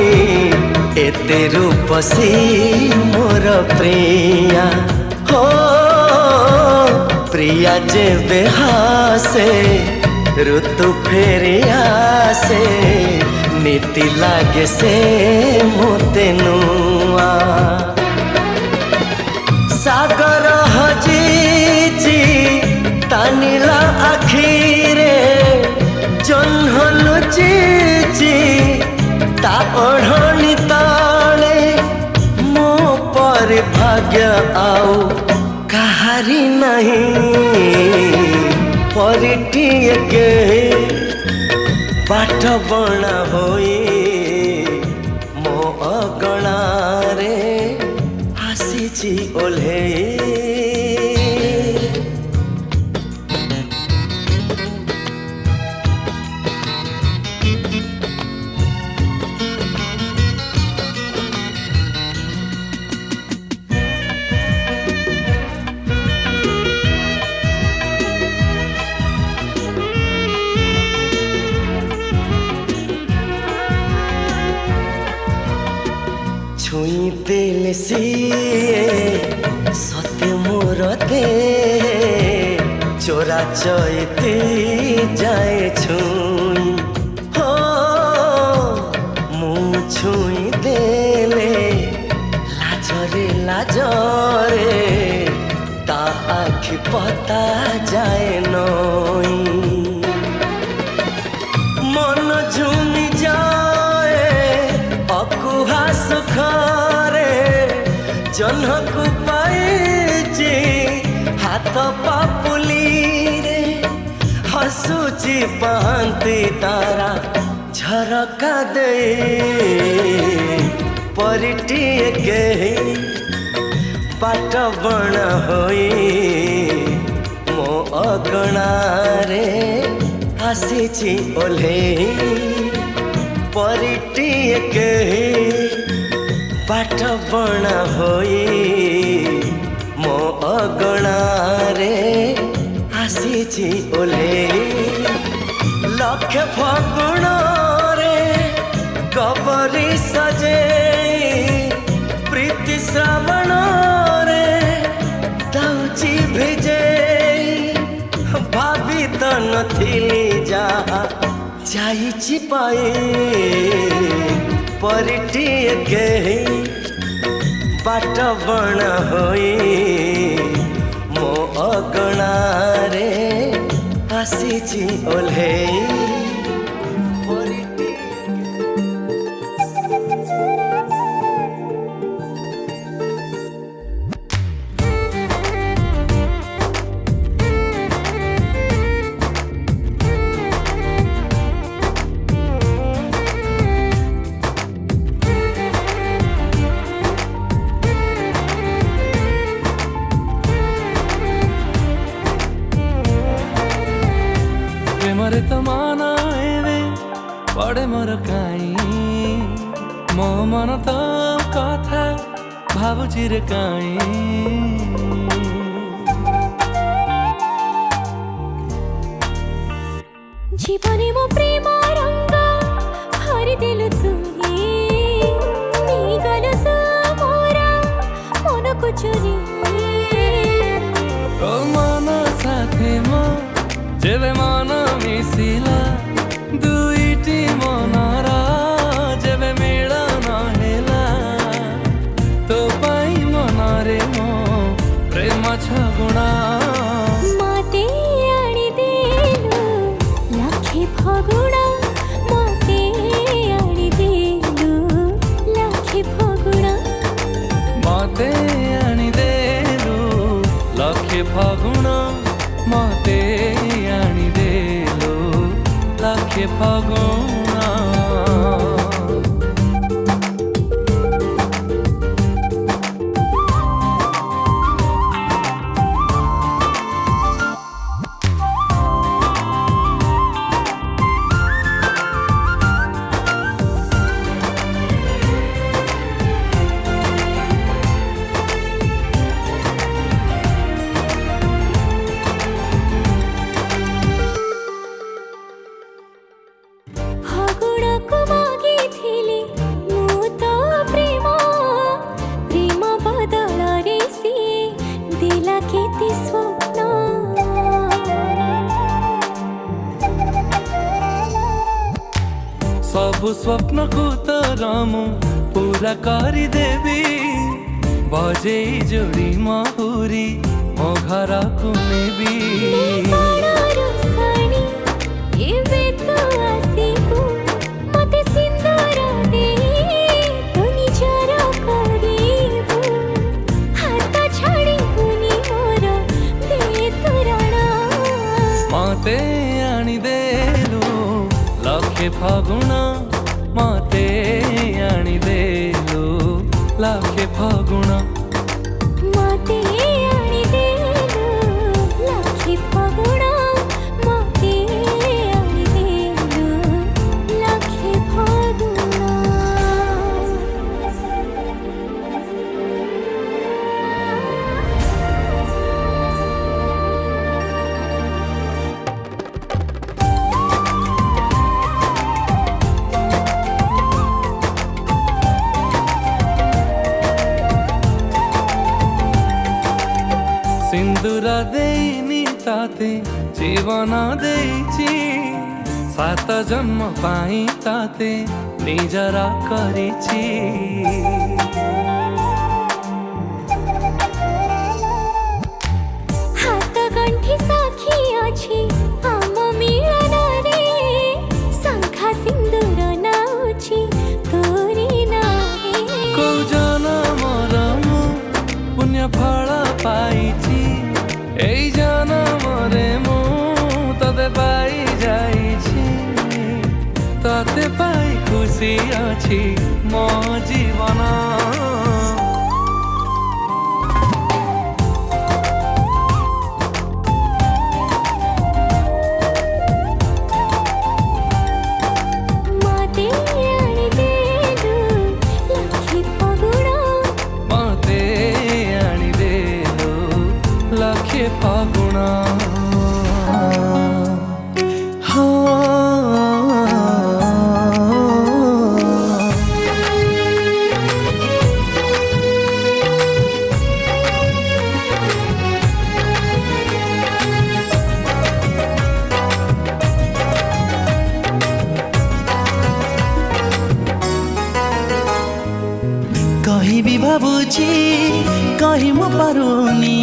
एते रूपसी मोर प्रिया हो प्रिया जे बेहासे ऋतु फेरी आसे नीति लागे से मोते नुआ सागर हजीची तानिला आखिरे जन्ह लुचिची ता ओढ़नी ताले मो पर भाग्य आउ कहारी नहीं परिटिए के बाट बणा होई मो अगणारे आसीची ओल्हेई छुई दिल सिए सत्य मोर दे चोरा चैती जाए छुई हो मुँह छुई देले लाजरे लाजरे ता आखि पता जाए नई मन झुमी जाए अकुहा सुखरे जन्हकु पाइची हाथ पापुली रे हसुची पांति तारा झरका दे परिटिए के बाट बणा होई मो अगणारे आसीची ओल्हेई परिटिए के बाट बणा होई मो अगणारे आसीची ओल्हेई लक्ष फागुण रे कबरी सजेई प्रीति श्रावण रे दौची भिजेई भाभी तो नथिली जा जाइची पाए परिटिए के बाट बणा होई मो अगणारे आसीची ओल्हेई प्रेमरे तो माना एवे पड़े मोर काई मो मन तो कथा भावुची रे काई लखे फागुण मते आनी देलो लखे फागुण सबु स्वप्न को तरमु पूरा करी देवी बजे जोड़ी महुरी मो घर को नेबी मते आनी देलु लखे फागुण मते आनी देलु लखे फागुण मते आनी देलु लखे फागुण मते आनी देलु लखे फागुण सिंदूर देनी ताते जीवन देची सात जन्म पाई ताते निजरा करिची हाथ गंठी साखी अछि आम मिलन रे शंखा सिंदूर नाउछि तोरी नाहे को जनमर मु पुण्य फल पाइची एई जनमरे मु तते पाई जाइछि तते पाई खुशी अछि मो जीवन मते आनी देलु लखे फागुण मते आनी देलु लखे फागुण कहीं भी भावुची कहीं मु पारुनी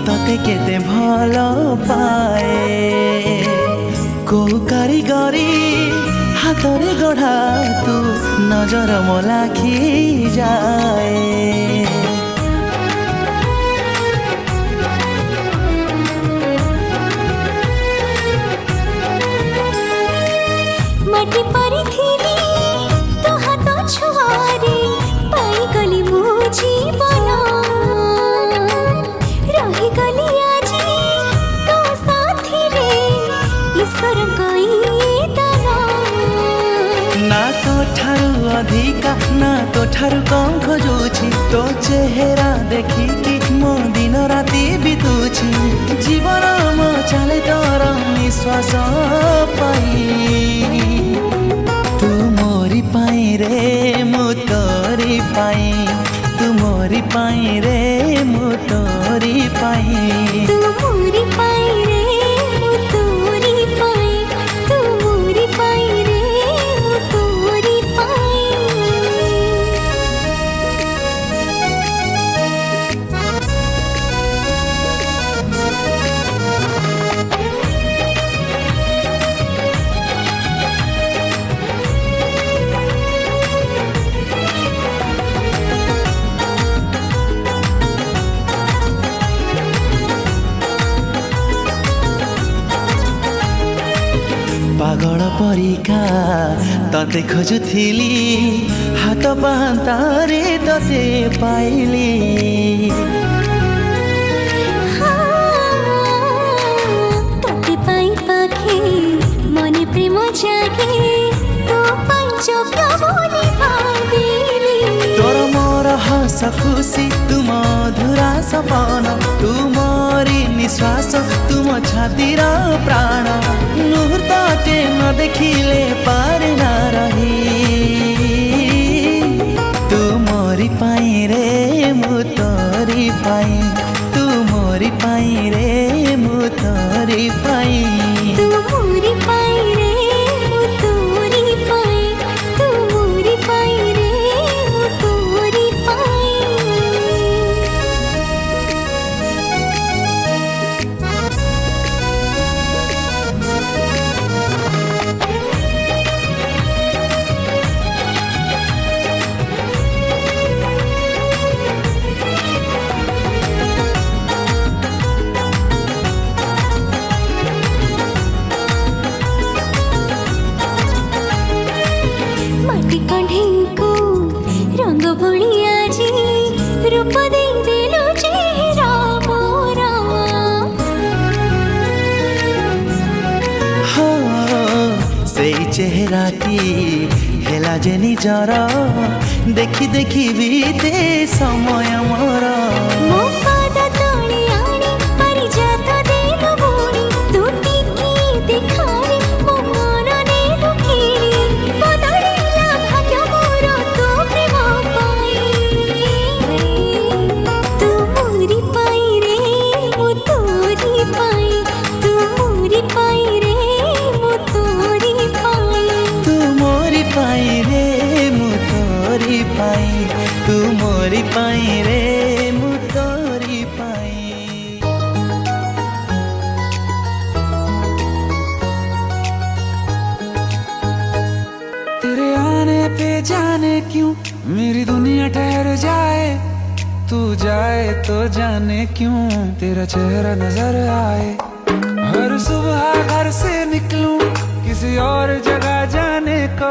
तते केते भल पाए को कारीगरी हाथरे गढ़ा तू नजर मो लाखी जाए माटी परिथिली तो हाथ छुआरे पाई गली मो जीवन रही गली आजी तो साथी रे ईश्वर कई दाना ना तो ठारू अधिका ना तो ठारू कम खोजुची तो चेहरा देखी कि मो दिन राति बितुची जीवन मो चले तोर निश्वास पाई तू मोरी पाई रे मु तोरी पाई तू मोरी पाई रे मु तोरी पाई तू मोरी पाई रे मु तोरी पाई तू मोरी पाई रे मु तोरी पाई पागल परिका तते खोजुथिली हात पाहान्तारे तते पाइली तते पाई पाखे मने प्रेम जागे तो पाई चोक्या बोली भाबिली तोर मोर हस खुशी तुम मधुरा सपन तुमरी निश्वास तुम छातीर प्राण मुहूर्तटे न देखिले पारे न रही तुमरी पाई रे मु तोरी पाई तुमरी पाई रे मु तोरी पाई तू मोरी पाई रे मु तोरी पाई तू मोरी पाई रे मु तोरी पाई माटी कढ़ेको रंग बोली आजी रूप दे देलो चेहरा मोरा हो सेई चेहराटी हेला जे निजर देखी देखी बीते समय मोर मो पाद तोड़ी आनी परिजात देलो बोली तू टिकी देखारी मो मन नेलु किरी बदलिला भाग्य मोर तो प्रेम पाई तू मोरी पाई रे मो तोरी पाई तू मोरी पाई रे मो तोरी पाई तू मोरी पाई रे मु तोरी पाई तू मोरी पाई रे मु तोरी पाई तेरे आने पे जाने क्यों मेरी दुनिया ठहर जाए तू जाए तो जाने क्यों तेरा चेहरा नजर आए हर सुबह घर से निकलूं किसी और जगह जाने को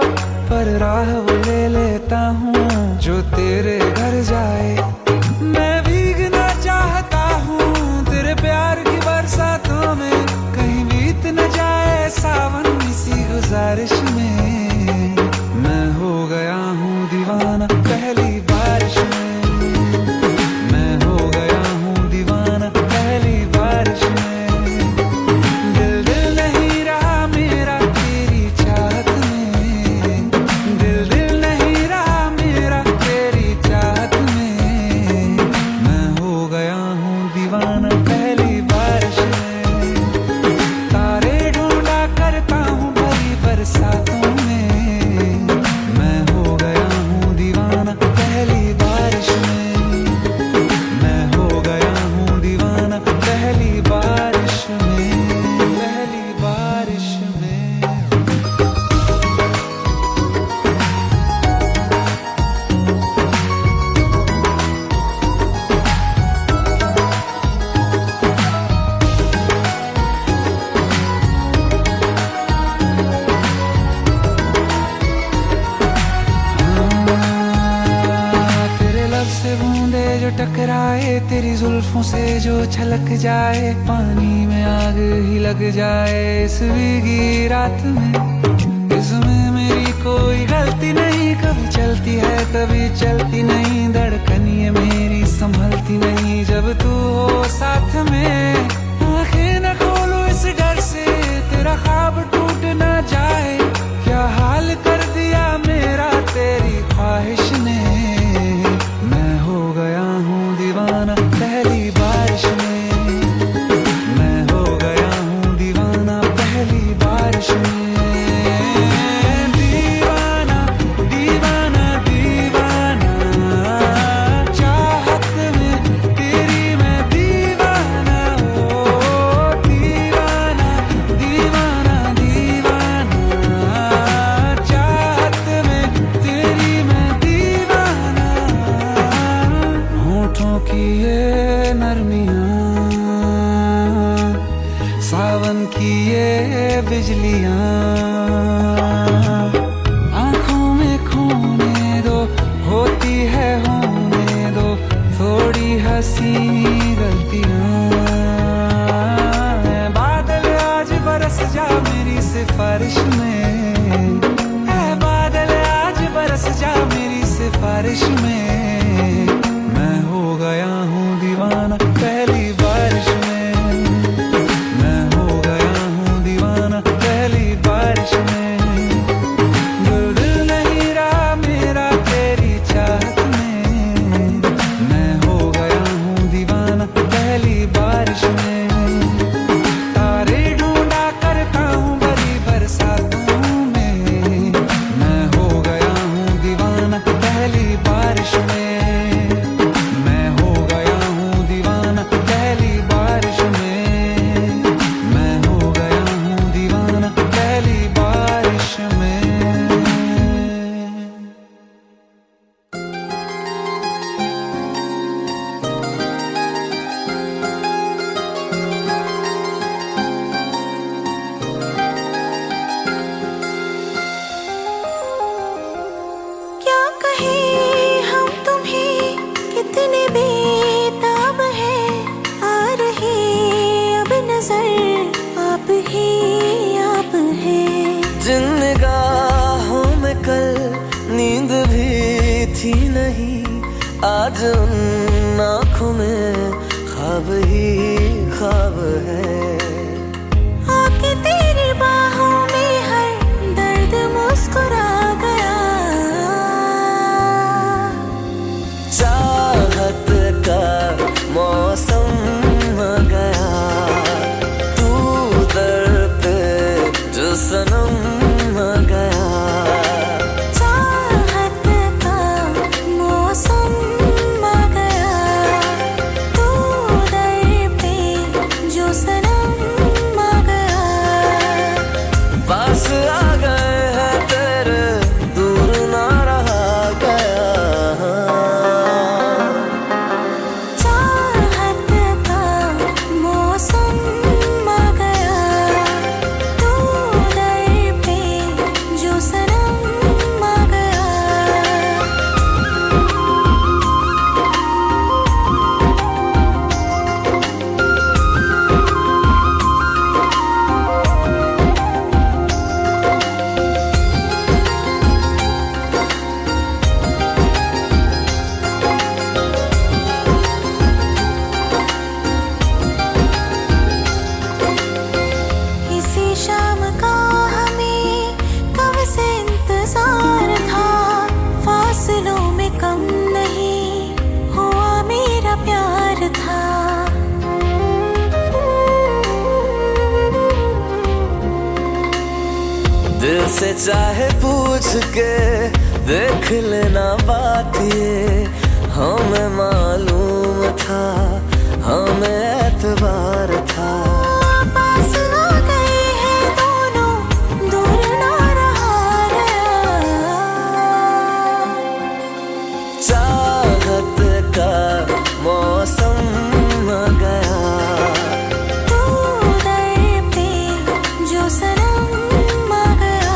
पर राह वो ले लेता हूँ जो तेरे घर जाए मैं भीगना चाहता हूँ तेरे प्यार की बरसातों में कहीं बीत न जाए सावन इसी गुजारिश में मैं हो गया हूँ दीवाना पहली बारिश में मैं हो गया हूँ दीवाना पहली बारिश में दिल दिल नहीं रहा मेरा तेरी चाहत में दिल नहीं रहा मेरा तेरी चाहत में मैं हो गया हूँ दीवाना पहली बारिश में तारे ढूंढा करता हूँ भरी बरसातों में मैं हो गया हूँ दीवाना पहली बारिश में मैं हो गया हूँ दीवाना पहली बारिश में पहली बारिश में तेरे लब से बूंदे जो टकराए तेरी जुल्फों से जो छलक जाए पानी में आग ही लग जाए इस भीगी रात में इसमें मेरी कोई गलती नहीं कभी चलती है कभी चलती नहीं धड़कन ये मेरी संभलती नहीं जब तू हो साथ में आंखें न खोलो इस डर से तेरा ख्वाब टूट न जाए क्या हाल कर दिया मेरा तेरी ख्वाहिश ने मैं हो गया हूँ दीवाना पहली बारिश में मैं हो गया हूँ दीवाना पहली बारिश में दीवाना दीवाना दीवाना चाहत में तेरी मैं दीवाना हो की ये बिजलियां आंखों में खोने दो, होती है होने दो थोड़ी हंसी गलतियां। बादल आज बरस जा मेरी सिफारिश में, ऐ बादल आज बरस जा मेरी सिफारिश में। मैं हो गया हूँ दीवाना पहली बारिश में, मैं हो गया हूँ दीवाना पहली बारिश में। दिल नहीं रहा मेरा तेरी चाहत में, मैं हो गया हूँ दीवाना पहली बारिश में। तारे ढूंढा करता हूँ बड़ी बरसातों में, मैं हो गया हूँ दीवाना पहली बारिश में। मैं हो गया हूँ दीवाना पहली बारिश में, मैं हो गया हूँ दीवाना पहली बारिश में। क्या कहे हम तुम्हें कितने बेताब है, आ रहे अब नजर आप ही आप है। जिन निगाहों में कल नींद भी थी नहीं, आज उन आँखों में ख्वाब ही ख्वाब है। आके तेरी बाहों में हर दर्द मुस्कुरा गया। चाहत का मौसम आ गया, तू दर पे जो सनम आ गया। चाहत का मौसम आ गया, तू दर पे जो सनम आ गया। पास आ गए हैं तेरे, दूर ना रहा गया। चाहत का मौसम आ गया, तू दर पे जो सनम आ गया। इसी शाम का हमें कब से इंतजार था, फासलों में कम नहीं हुआ मेरा प्यार था। दिल से चाहे पूछ के देख लेना बात ये, हमें मालूम था हमें एतबार था। पास आ गए हैं दोनों, दूर ना रहा गया। चाहत का मौसम आ गया, तू दर पे जो सनम आ गया।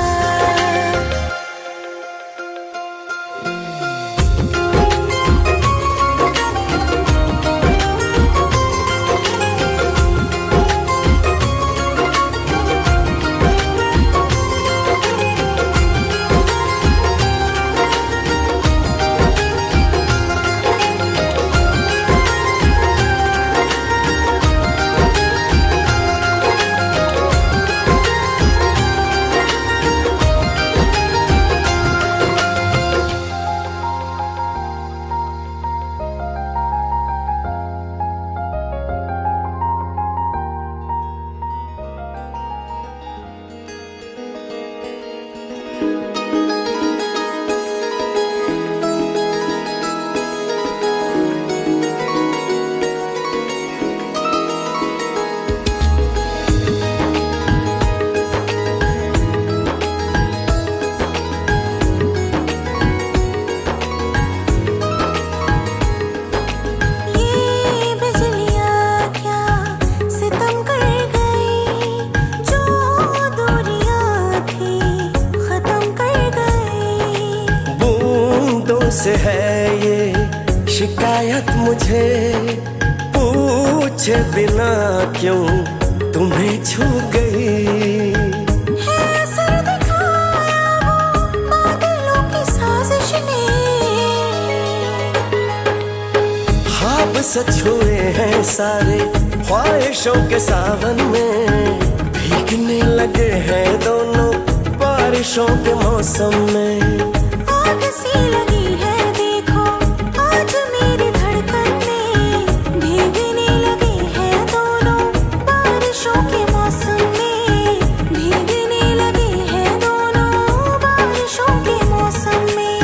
पूछे बिना क्यों तुम्हें छू गई। है असर दिखाया वो बादलों की साजिश ने। ख्वाब सच हुए हैं सारे ख्वाहिशों के सावन में, भीगने लगे हैं दोनों बारिशों के मौसम में। आग सी लगी है देखो आज मेरी धड़कन में, भीगने लगे हैं दोनों बारिशों के मौसम में, भीगने लगे हैं दोनों बारिशों के मौसम में।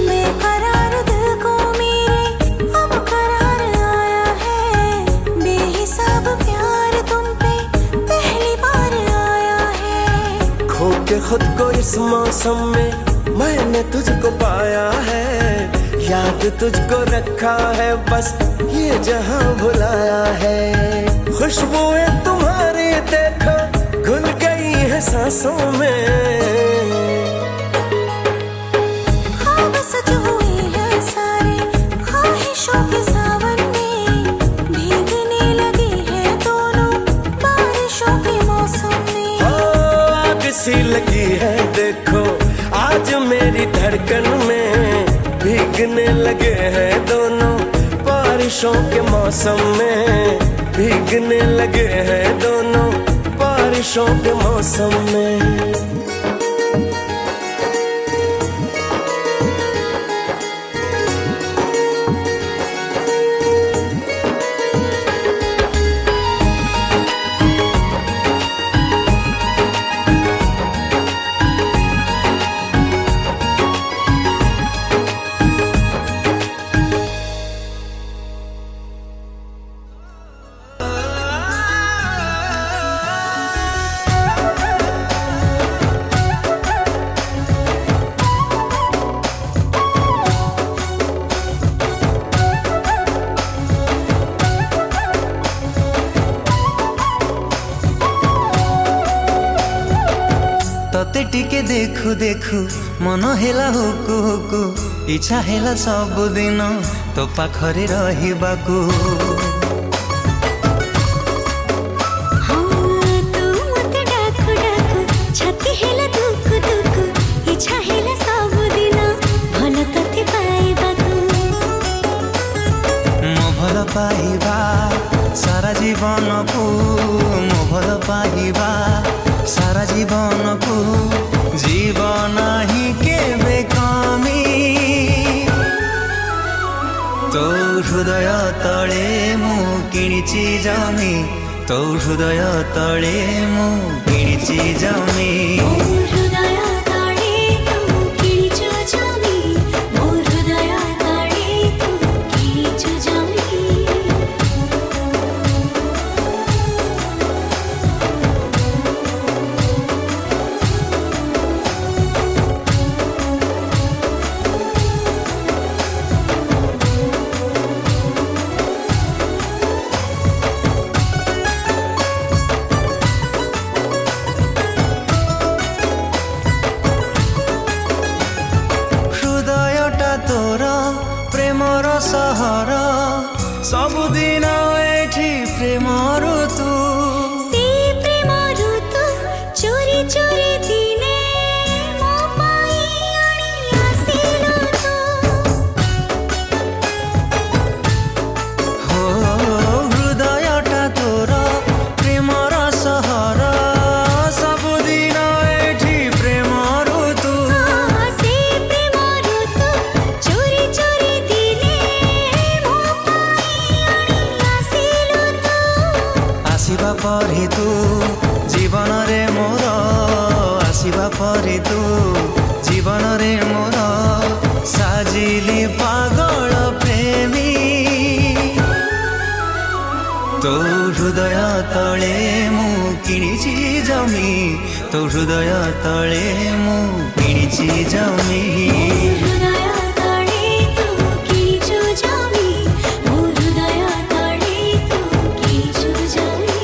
बेकरार दिल को मेरे अब करार आया है, बेहिसाब प्यार तुम पे पहली बार आया है। खो के खुद को इस मौसम में मैंने तुझको पाया है, याद तुझको रखा है बस ये जहां भुलाया है। खुशबुएं तुम्हारी देखो घुल गई है सांसों में, ख्वाब सच हुए हैं सारे ख्वाहिशों के सावन में, भीगने लगे हैं दोनों बारिशों के मौसम में। आग सी लगी है देखो आज मेरी धड़कन में, भीगने लगे हैं दोनों बारिशों के मौसम में, भीगने लगे हैं दोनों बारिशों के मौसम में। तते टिके देखु देखु मन हेला हुकु हुकु, इच्छा हेला सब दिन तो पाखरे रहिबाकू। हाँ तू मते डाकु डाकु छाती हेला दुकु दुकु, इच्छा हेला सब दिन भल तते पाइबाकू। मो भल पाइबा सारा जीवन को, मो भल पाइबा सारा जीवन को, जीवन ही केबे कमी। तो हृदय तले मु किणिची जमी, तो हृदय तले मु किणिची जमी। हृदय तळे तू किणिचु जमी, मो हृदय तळे तू किणिचु जमी। प्रेमर सहर सबुदिन एठी प्रेम ऋतु, से प्रेम ऋतु चोरी चोरी दिने मो पाई आनी आसिलु तू। हो हृदयटा तोर प्रेमर सहर सबुदिन एठी प्रेम ऋतु। से प्रेम ऋतु चोरी चोरी दिने मो पाई आनी आसिलु तू। आसिबा परे तू जीवन रे मोर, आसिबा परे तू जीवन रे मोर, साजिली पागल प्रेमी। तो हृदय तले मु किणिची जमी, तो हृदय तले मु किणिची କିଣିଛି ଜମି ହୃଦୟ ତଳେ ତୁ କିଣିଛୁ ଜମି ମୋ ହୃଦୟ ତଳେ ତୁ କିଣିଛୁ ଜମି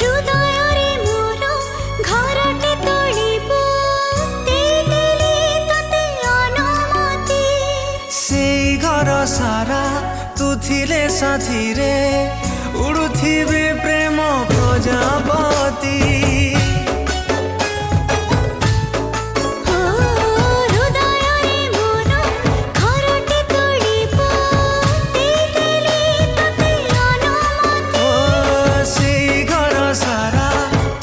ହୃଦୟରେ ମୋର ଘରଟେ ତୋଳିବୁ ଦେଇଦେଲି ତତେ ଅନୁମତି ସେଇ ଘର ସାରା ତୁ ଥିଲେ ସାଥିରେ ଉଡୁଥିବେ ପ୍ରେମ ପ୍ରଜାପତି ହୃଦୟରେ ମୋର ଘରଟେ ତୋଳିବୁ ଦେଇଦେଲି ତତେ ଅନୁମତି ଓ ସେଇ ଘର ସାରା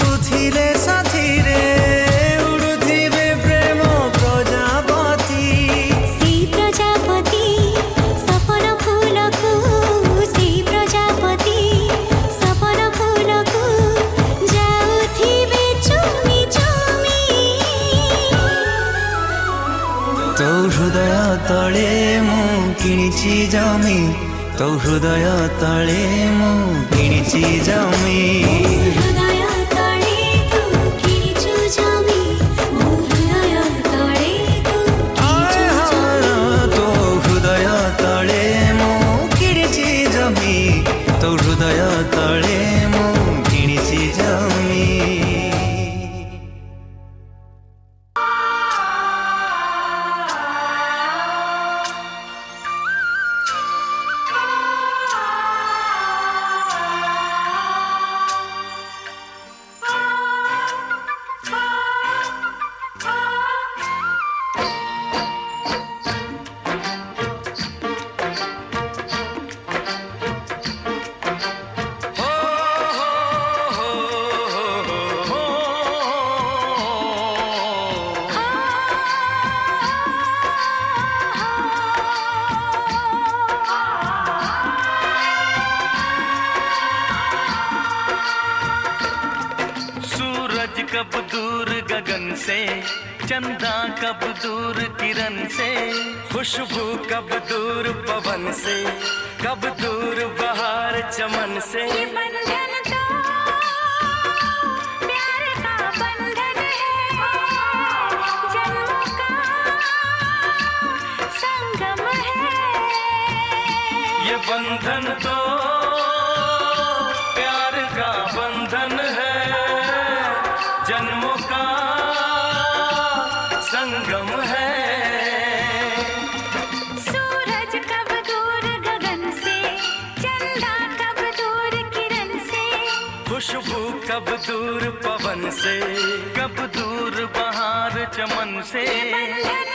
ତୁ ଥିଲେ ସାଥିରେ ଉଡୁଥିବେ ପ୍ରେମ ପ୍ରଜାପତି ସେଇ ପ୍ରଜାପତି ସପନ ଫୁଲକୁ ସେଇ ପ୍ରଜାପତି ସପନ ଫୁଲକୁ ଯାଉଥିବେ ଚୁମି ଚୁମି ତୋ ହୃଦୟ ତଳେ ମୁଁ କିଣିଛି ଜମି ତୋ ହୃଦୟ ତଳେ ମୁଁ କିଣିଛି ଜମି ହୃଦୟ ତଳେ ତୁ କିଣିଛୁ ଜମି ମୋ ହୃଦୟ ତଳେ ତୁ କିଣିଛୁ ଜମି ତୋ ହୃଦୟ ତଳେ ମୁଁ କିଣିଛି ଜମି ତୋ ହୃଦୟ ତଳେ ମୁଁ କିଣିଛି ଜମି सूरज कब दूर गगन से, चंदा कब दूर किरण से, खुशबू कब दूर पवन से, कब दूर बहार चमन से। ये बंधन तो प्यार का बंधन है, जन्मों का संगम है। ये बंधन तो प्यार का बंधन है, जन्मों का संगम है। सूरज कब दूर गगन से, चंदा कब दूर किरण से, खुशबू कब दूर पवन से, कब दूर बहार चमन से। ये बंधन